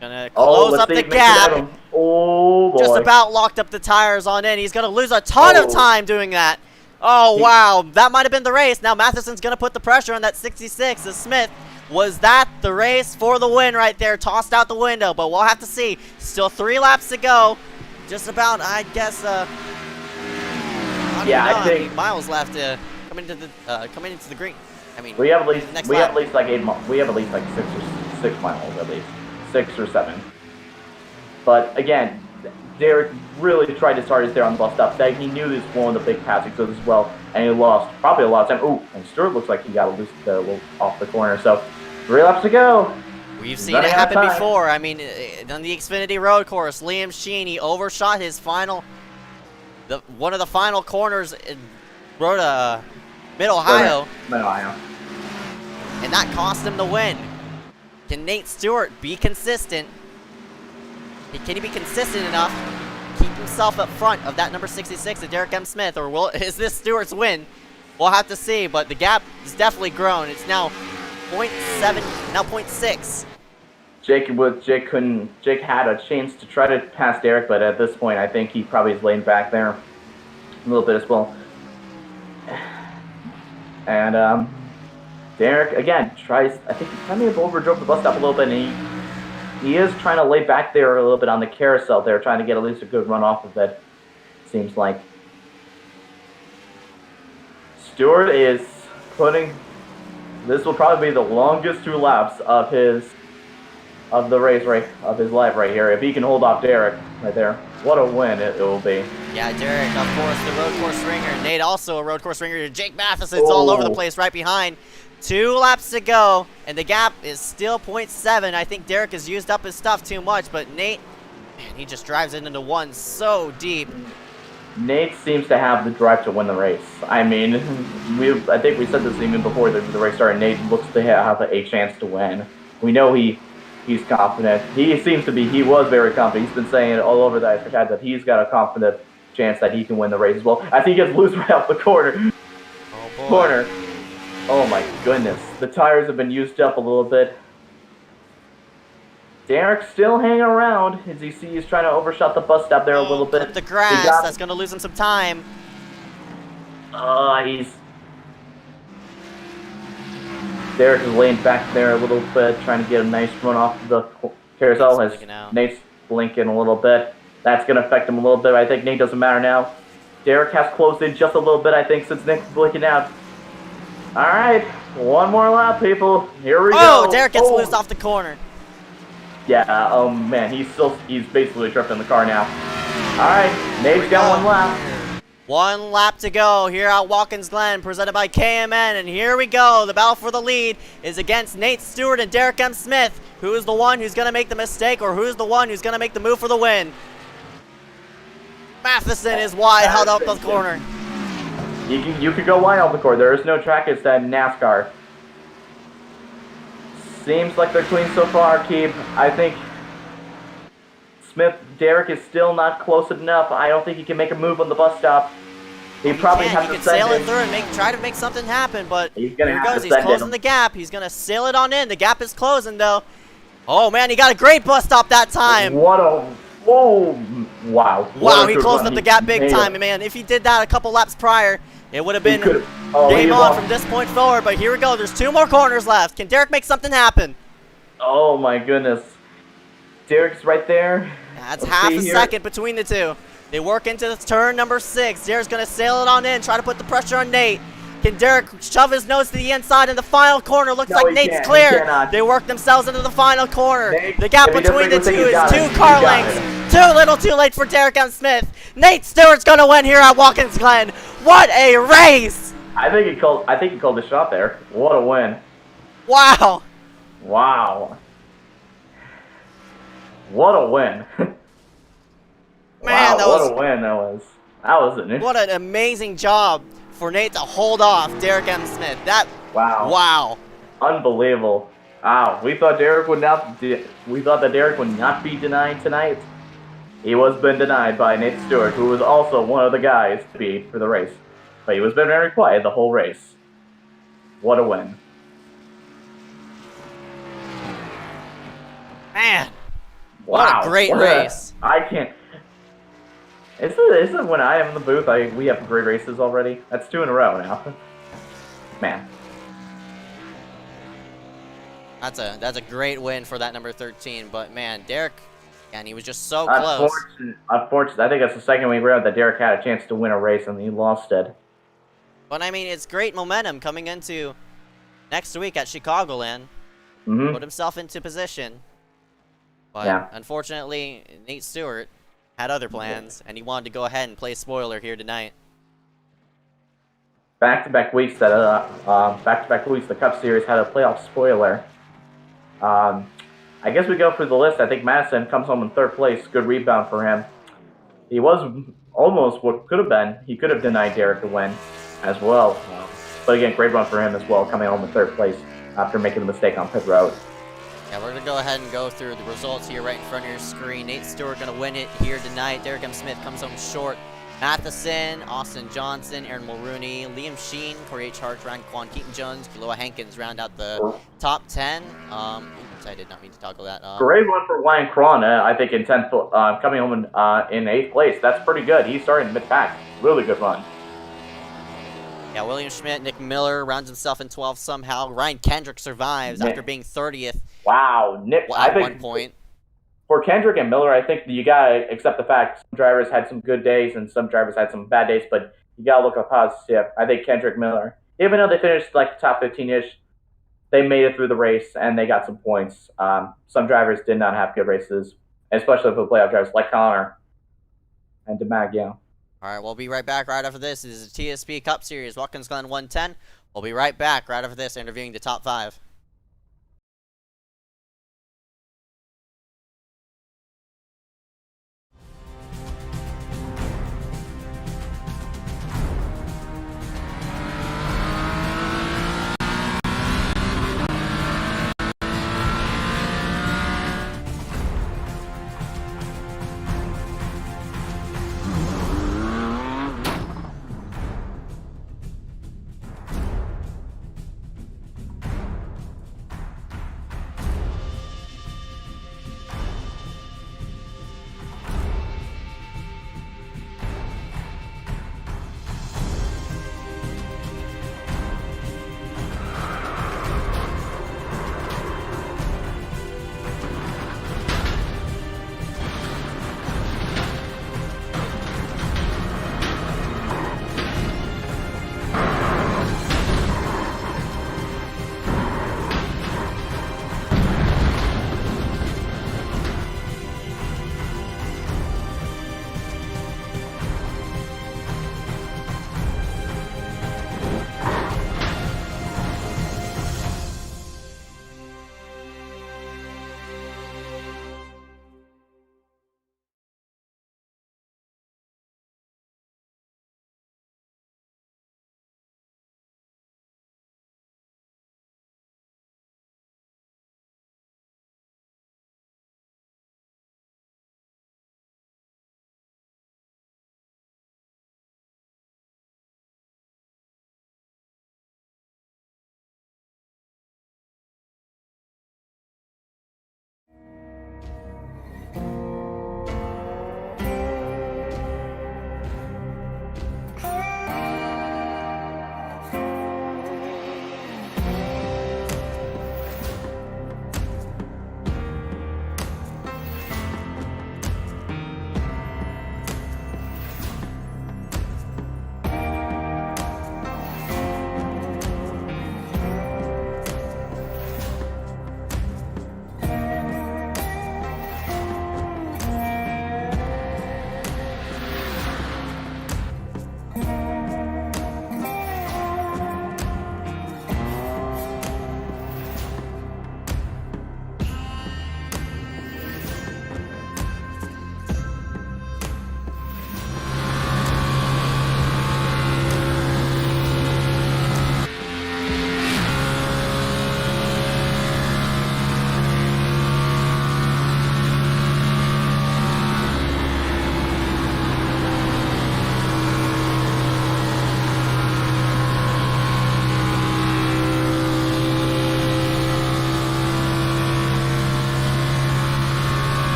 Gonna close up the gap. Oh, boy. Just about locked up the tires on in. He's gonna lose a ton of time doing that. Oh, wow. That might have been the race. Now Matheson's gonna put the pressure on that 66 as Smith. Was that the race for the win right there? Tossed out the window, but we'll have to see. Still 3 laps to go. Just about, I guess, I think miles left coming into the green. I mean, we have at least like 6 miles at least, 6 or 7. But again, Derek really tried his hardest there on the bus stop. He knew he was one of the big passing zones as well, and he lost probably a lot of time. Ooh, and Stewart looks like he got loose there a little off the corner. So 3 laps to go. We've seen it happen before. I mean, on the Xfinity Road Course, Liam Sheeny overshot his one of the final corners in Mid-Ohio. And that cost him the win. Can Nate Stewart be consistent? Can he be consistent enough to keep himself up front of that number 66 of Derek M. Smith, or is this Stewart's win? We'll have to see, but the gap has definitely grown. It's now 0.7, now 0.6. Jake had a chance to try to pass Derek, but at this point, I think he probably is laying back there a little bit as well. And Derek again tries. I think he kind of overdrove the bus stop a little bit, and he is trying to lay back there a little bit on the carousel there, trying to get at least a good run off of it. Seems like Stewart is putting. This will probably be the longest 2 laps of his life right here. If he can hold off Derek right there, what a win it will be. Yeah, Derek, of course, the road course ringer. Nate also a road course ringer. Jake Matheson's all over the place right behind. 2 laps to go, and the gap is still 0.7. I think Derek has used up his stuff too much, but Nate, man, he just drives it into 1 so deep. Nate seems to have the drive to win the race. I mean, I think we said this even before the race started. Nate looks to have a chance to win. We know he's confident. He was very confident. He's been saying it all over the iSCAR that he's got a confident chance that he can win the race as well. I think he gets loose right off the corner. Oh, boy. Oh my goodness. The tires have been used up a little bit. Derek's still hanging around. As you see, he's trying to overshot the bus stop there a little bit. Clip the grass. That's going to lose him some time. Derek is laying back there a little bit, trying to get a nice run off the carousel. As Nate's blinking a little bit. That's going to affect him a little bit. I think Nate doesn't matter now. Derek has closed in just a little bit, I think, since Nate's blinking out. All right, 1 more lap, people. Here we go. Oh, Derek gets loose off the corner. Yeah, oh man, he's basically tripping the car now. All right, Nate's got 1 lap. 1 lap to go here at Watkins Glen, presented by KMN, and here we go. The battle for the lead is against Nate Stewart and Derek M. Smith. Who is the one who's going to make the mistake, or who's the one who's going to make the move for the win? Matheson is wide, held up the corner. You could go wide off the corner. There is no track. It's that NASCAR. Seems like they're clean so far, Keeb. I think Derek is still not close enough. I don't think he can make a move on the bus stop. He probably has to sail it through and try to make something happen, but here he goes. He's closing the gap. He's going to sail it on in. The gap is closing, though. Oh, man, he got a great bus stop that time. Wow. Wow, he closed up the gap big time, man. If he did that a couple laps prior, it would have been game on from this point forward. But here we go. There's 2 more corners left. Can Derek make something happen? Oh, my goodness. Derek's right there. That's half a second between the 2. They work into turn number 6. Derek's going to sail it on in, try to put the pressure on Nate. Can Derek shove his nose to the inside in the final corner? Looks like Nate's clear. They work themselves into the final corner. The gap between the 2 is 2 car lengths. Too little too late for Derek M. Smith. Nate Stewart's going to win here at Watkins Glen. What a race! I think he called the shot there. What a win. Wow. What a win. Man, what a win that was. What an amazing job for Nate to hold off Derek M. Smith. Wow. Unbelievable. Wow. We thought Derek would not be denied tonight. He was been denied by Nate Stewart, who was also one of the guys to beat for the race. But he was been very quiet the whole race. What a win. Man, Wow. what a great what race. I can't. Isn't when I am in the booth, we have great races already? That's 2 in a row now. Man. That's a great win for that number 13. But man, Derek, and he was just so close. Unfortunately, I think that's the second week around that Derek had a chance to win a race and he lost it. But I mean, it's great momentum coming into next week at Chicagoland. Mm-hmm. Put himself into position. But Yeah. unfortunately, Nate Stewart had other plans, and he wanted to go ahead and play spoiler here tonight. Back-to-back weeks the Cup Series had a playoff spoiler. I guess we go through the list. I think Madison comes home in 3rd place. Good rebound for him. He was almost what could have been. He could have denied Derek the win as well. But again, great run for him as well, coming home in 3rd place after making the mistake on pit road. Yeah, we're going to go ahead and go through the results here right in front of your screen. Nate Stewart going to win it here tonight. Derek M. Smith comes home short. Matheson, Austin Johnson, Aaron Mulrooney, Liam Sheen, Corey H. Hart, Ryan Quan, Keaton Jones, Kiloa Hankins round out the top 10. Oops, I did not mean to toggle that. Great run for Ryan Cron, I think, in 10th, coming home in 8th place. That's pretty good. He's starting mid-pack. Really good run. Yeah, William Schmidt, Nick Miller rounds himself in 12th somehow. Ryan Kendrick survives after being 30th. Wow, Nick. At one point. For Kendrick and Miller, I think you gotta accept the fact some drivers had some good days and some drivers had some bad days, but you gotta look at positive. I think Kendrick Miller, even though they finished like top 15-ish, they made it through the race and they got some points. Some drivers did not have good races, especially for the playoff drivers like Connor and DeMaggio. All right, we'll be right back right after this. This is the TSP Cup Series, Watkins Glen 110. We'll be right back right after this, interviewing the top 5.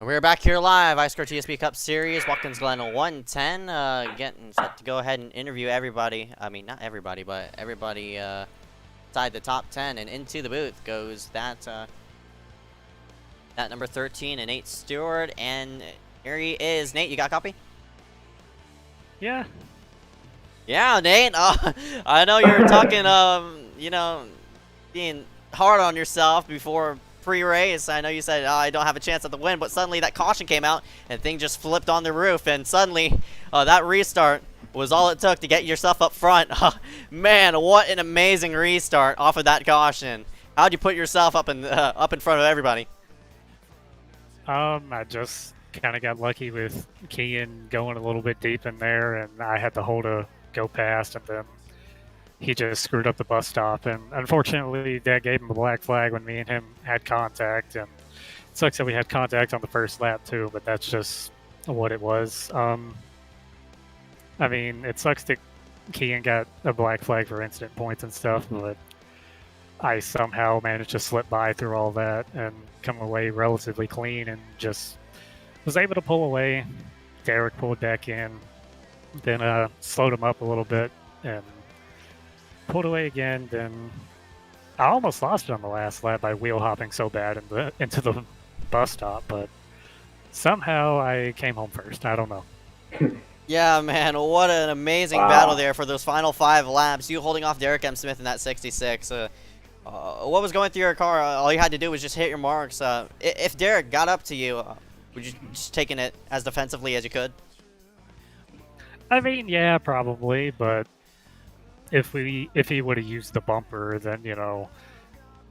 We're back here live, iSCAR TSP Cup Series, Watkins Glen 110, getting set to go ahead and interview everybody. I mean, not everybody, but everybody inside the top 10, and into the booth goes that number 13, and Nate Stewart, and here he is. Nate, you got a copy? Yeah. Yeah, Nate. I know you were talking, you know, being hard on yourself before pre-race. I know you said, oh, I don't have a chance at the win, but suddenly that caution came out and thing just flipped on the roof, and suddenly that restart was all it took to get yourself up front. Man, what an amazing restart off of that caution. How'd you put yourself up in front of everybody? I just kind of got lucky with Kean going a little bit deep in there, and I had to hold a go past, and then he just screwed up the bus stop, and unfortunately that gave him a black flag when me and him had contact, and it sucks that we had contact on the first lap too, but that's just what it was. I mean, it sucks that Kean got a black flag for incident points and stuff, but I somehow managed to slip by through all that and come away relatively clean, and just was able to pull away. Derek pulled back in, then slowed him up a little bit, and pulled away again. Then I almost lost it on the last lap by wheel hopping so bad into the bus stop, but somehow I came home first. I don't know. Yeah, man, what an amazing battle there for those final 5 laps. You holding off Derek M. Smith in that 66. What was going through your car? All you had to do was just hit your marks. If Derek got up to you, would you just taken it as defensively as you could? I mean, yeah, probably, but if he would have used the bumper, then, you know,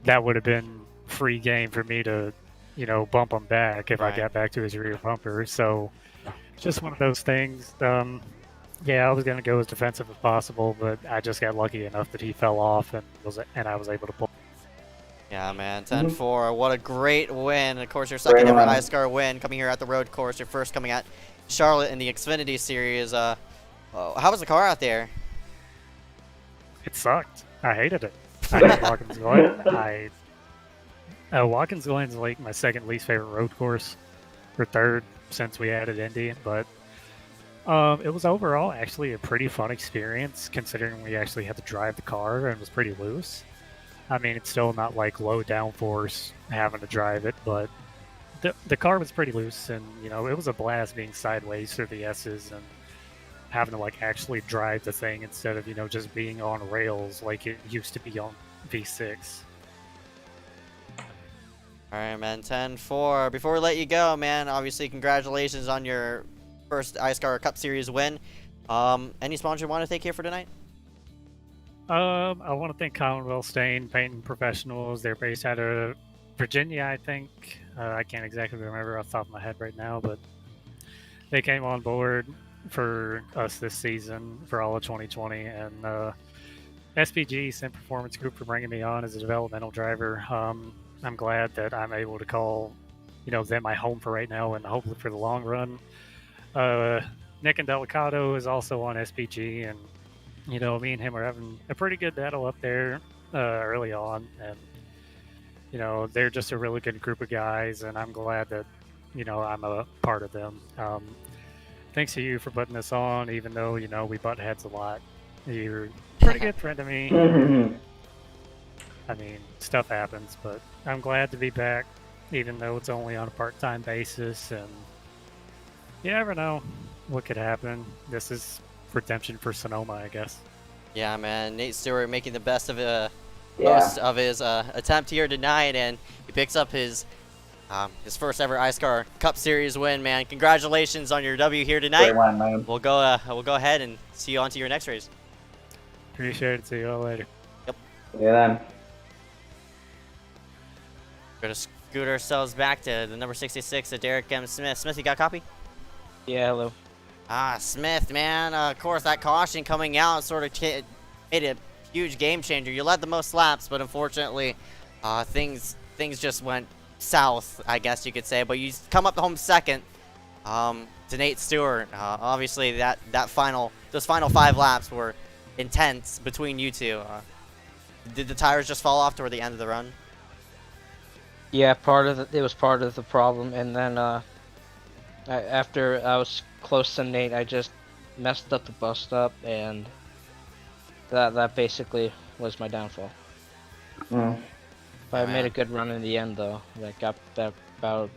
that would have been free game for me to, you know, bump him back if I got back to his rear bumper. So just one of those things. Yeah, I was going to go as defensive as possible, but I just got lucky enough that he fell off and I was able to pull. Yeah, man, 10-4. What a great win. Of course, your second ever iSCAR win coming here at the road course. Your first coming at Charlotte in the Xfinity Series. How was the car out there? It sucked. I hated it. I hate Watkins Glen. Watkins Glen's like my second least favorite road course, or third since we added Indy, but it was overall actually a pretty fun experience considering we actually had to drive the car and it was pretty loose. I mean, it's still not like low downforce having to drive it, but the car was pretty loose, and, you know, it was a blast being sideways through the S's and having to like actually drive the thing instead of, you know, just being on rails like it used to be on V6. All right, man, 10-4. Before we let you go, man, obviously congratulations on your first iSCAR Cup Series win. Any sponsor you want to thank here for tonight? I want to thank Commonwealth Stain Painting Professionals. They're based out of Virginia, I think. I can't exactly remember off the top of my head right now, but they came on board for us this season for all of 2020, and SPG, Sim Performance Group, for bringing me on as a developmental driver. I'm glad that I'm able to call, you know, them my home for right now and hopefully for the long run. Nick and Delicato is also on SPG, and, you know, me and him are having a pretty good battle up there early on, and, you know, they're just a really good group of guys, and I'm glad that, you know, I'm a part of them. Thanks to you for putting this on, even though, you know, we butt heads a lot. You're a pretty good friend to me. I mean, stuff happens, but I'm glad to be back, even though it's only on a part-time basis, and you never know what could happen. This is redemption for Sonoma, I guess. Yeah, man, Nate Stewart making the best of most of his attempt here tonight, and he picks up his first ever iSCAR Cup Series win, man. Congratulations on your W here tonight. Great one, man. We'll go ahead and see you on to your next race. Appreciate it. See you all later. Yep. Yeah, then. We're gonna scoot ourselves back to the number 66, Derek M. Smith. Smith, you got a copy? Yeah, hello. Smith, man. Of course, that caution coming out sort of made a huge game changer. You led the most laps, but unfortunately, things just went south, I guess you could say. But you come up home second to Nate Stewart. Obviously, those final 5 laps were intense between you two. Did the tires just fall off toward the end of the run? Yeah, it was part of the problem, and then After I was close to Nate, I just messed up the bus stop, and that basically was my downfall. But I made a good run in the end, though. I got that about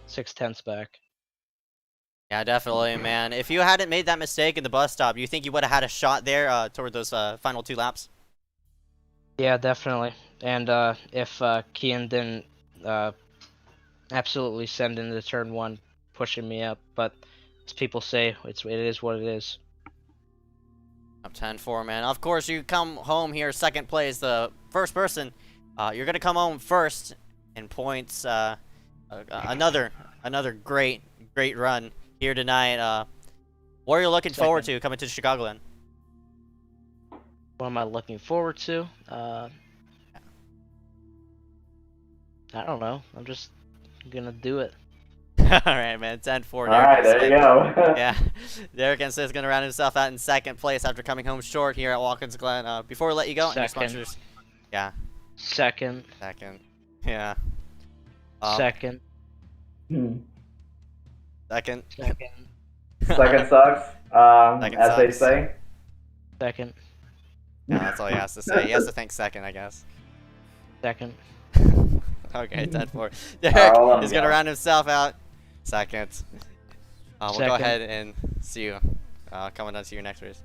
6/10 back. Yeah, definitely, man. If you hadn't made that mistake in the bus stop, you think you would have had a shot there toward those final 2 laps? Yeah, definitely. And if Kian didn't absolutely send into turn 1, pushing me up, but as people say, it is what it is. Up 10-4, man. Of course, you come home here second place, the first person. You're gonna come home first in points. Another great run here tonight. What are you looking forward to coming to Chicagoland? What am I looking forward to? I don't know. I'm just gonna do it. Alright, man. 10-4. Alright, there you go. Yeah. Derek and is going to round himself out in second place after coming home short here at Watkins Glen. Before we let you go, any sponsors? Yeah. Second. Yeah. Second. Second. Second sucks. As they say. Second. Yeah, that's all he has to say. He has to think second, I guess. Second. Okay, 10-4. Derek is going to round himself out second. We'll go ahead and see you coming on to your next race.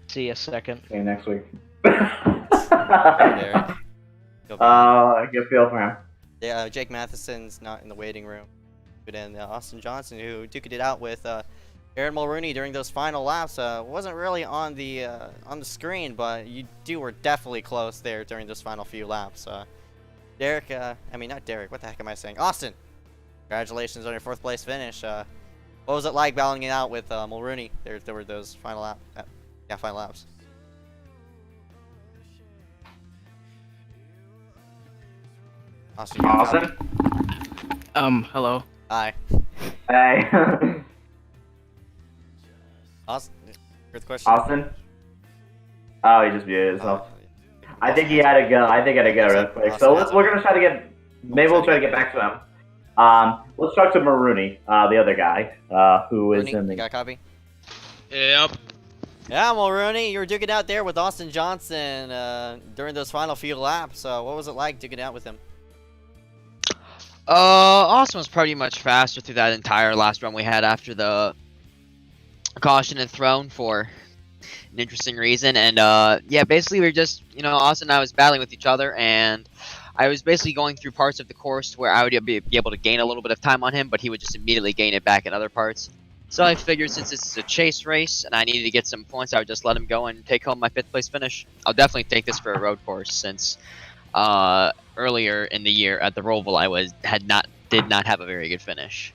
See you second. See you next week. Derek. Good feel for him. Yeah, Jake Matheson's not in the waiting room. But then Austin Johnson, who duked it out with Aaron Mulrooney during those final laps, wasn't really on the screen, but you two were definitely close there during those final few laps. Derek, not Derek, what the heck am I saying? Austin, congratulations on your 4th place finish. What was it like battling it out with Mulrooney? There were those final laps. Austin? Hello. Hi. Hey. Austin, good question. Austin? Oh, he just muted himself. I think he had to go. Real quick. So we're gonna try to get. Maybe we'll try to get back to him. Let's talk to Mulrooney, the other guy, who is in the. You got a copy? Yep. Yeah, Mulrooney, you were duking out there with Austin Johnson during those final few laps. What was it like duking out with him? Austin was pretty much faster through that entire last run we had after the caution had thrown for an interesting reason. And yeah, basically we were just, Austin and I was battling with each other, and I was basically going through parts of the course where I would be able to gain a little bit of time on him, but he would just immediately gain it back in other parts. So I figured since this is a chase race and I needed to get some points, I would just let him go and take home my 5th place finish. I'll definitely take this for a road course, since earlier in the year at the Roval I did not have a very good finish.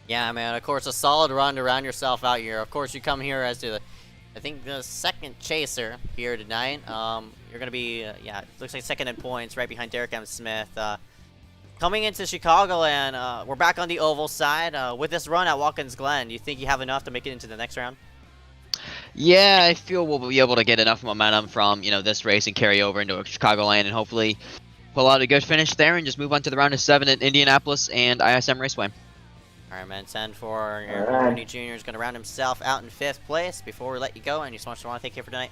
Yeah, man. Of course, a solid run to round yourself out here. Of course, you come here as the 2nd chaser here tonight. You're gonna be looks like 2nd in points, right behind Derek M. Smith. Coming into Chicagoland, we're back on the oval side. With this run at Watkins Glen, do you think you have enough to make it into the next round? Yeah, I feel we'll be able to get enough momentum from, this race and carry over into Chicagoland and hopefully pull out a good finish there and just move on to the round of 7 at Indianapolis and ISM Raceway. All right, man. 10-4. Mulrooney Jr. is going to round himself out in 5th place. Before we let you go, any sponsors want to thank you for tonight?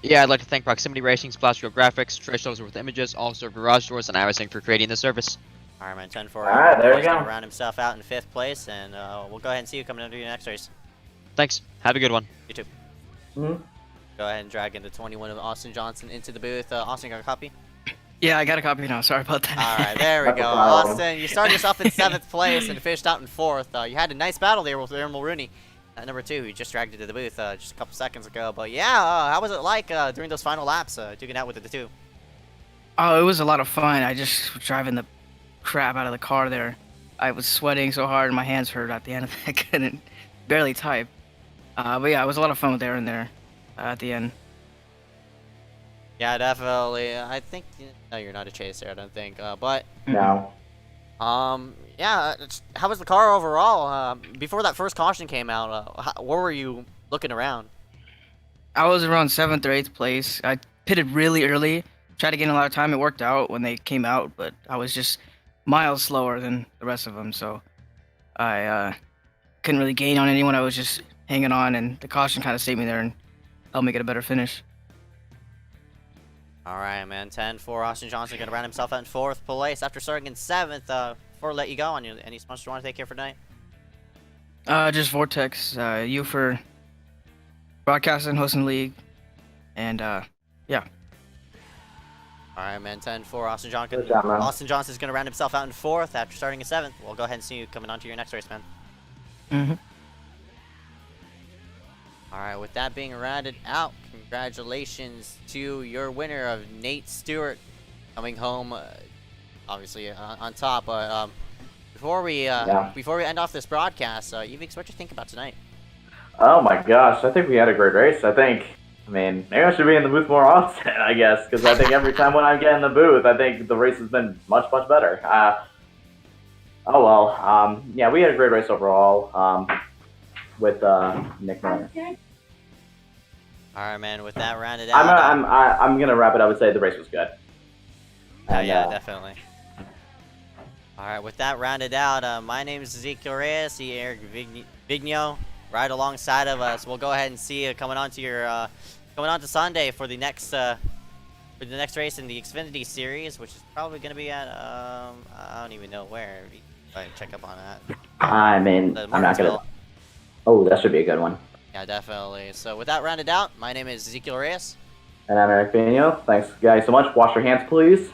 Yeah, I'd like to thank Proximity Racing, Splash Real Graphics, Trace Shows with Images, Also Garage Doors, and iRacing for creating the service. All right, man. 10-4. All right, there you go. Going to round himself out in 5th place, and we'll go ahead and see you coming into your next race. Thanks. Have a good one. You too. Go ahead and drag into 21 of Austin Johnson into the booth. Austin, got a copy? Yeah, I got a copy now. Sorry about that. All right, there we go. Austin, you started yourself in 7th place and finished out in 4th. You had a nice battle there with Aaron Mulrooney at number 2. He just dragged you to the booth just a couple seconds ago. But yeah, how was it like during those final laps, duking out with the 2? Oh, it was a lot of fun. I just was driving the crap out of the car there. I was sweating so hard and my hands hurt at the end of it. I couldn't barely type. But yeah, it was a lot of fun with Aaron there at the end. Yeah, definitely. I think no, you're not a chaser. I don't think. But no. Yeah. How was the car overall? Before that first caution came out, where were you looking around? I was around 7th or 8th place. I pitted really early, tried to gain a lot of time. It worked out when they came out, but I was just miles slower than the rest of them. So I couldn't really gain on anyone. I was just hanging on, and the caution kind of saved me there and helped me get a better finish. All right, man. 10-4. Austin Johnson going to round himself out in 4th place after starting in 7th. Before I let you go, any sponsors you want to take here for tonight? Just Vortex. You for broadcasting, hosting the league, and yeah. All right, man. 10-4. Austin Johnson. Good job, man. Austin Johnson's going to round himself out in 4th after starting in 7th. We'll go ahead and see you coming on to your next race, man. Mm-hmm. All right, with that being rounded out, congratulations to your winner of Nate Stewart coming home, obviously on top. But before we end off this broadcast, Evix, what you think about tonight? Oh my gosh, I think we had a great race. I mean, maybe I should be in the booth more often, I guess, because I think every time when I get in the booth, I think the race has been much, much better. Oh well, yeah, we had a great race overall with Nick Miller. All right, man. With that rounded out, I'm gonna wrap it up and say the race was good. And, yeah, definitely. All right, with that rounded out, my name is Ezeckiel Reyes, Eric Vigno, right alongside of us. We'll go ahead and see you coming on to Sunday for the next race in the Xfinity Series, which is probably gonna be at I don't even know where. If I check up on that. I mean, I'm not gonna. Oh, that should be a good one. Yeah, definitely. So with that rounded out, my name is Ezeckiel Reyes. And I'm Eric Vigno. Thanks, guys, so much. Wash your hands, please.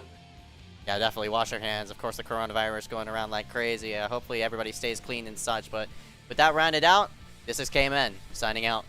Yeah, definitely wash your hands. Of course, the coronavirus going around like crazy. Hopefully everybody stays clean and such. But with that rounded out, this is KMN signing out.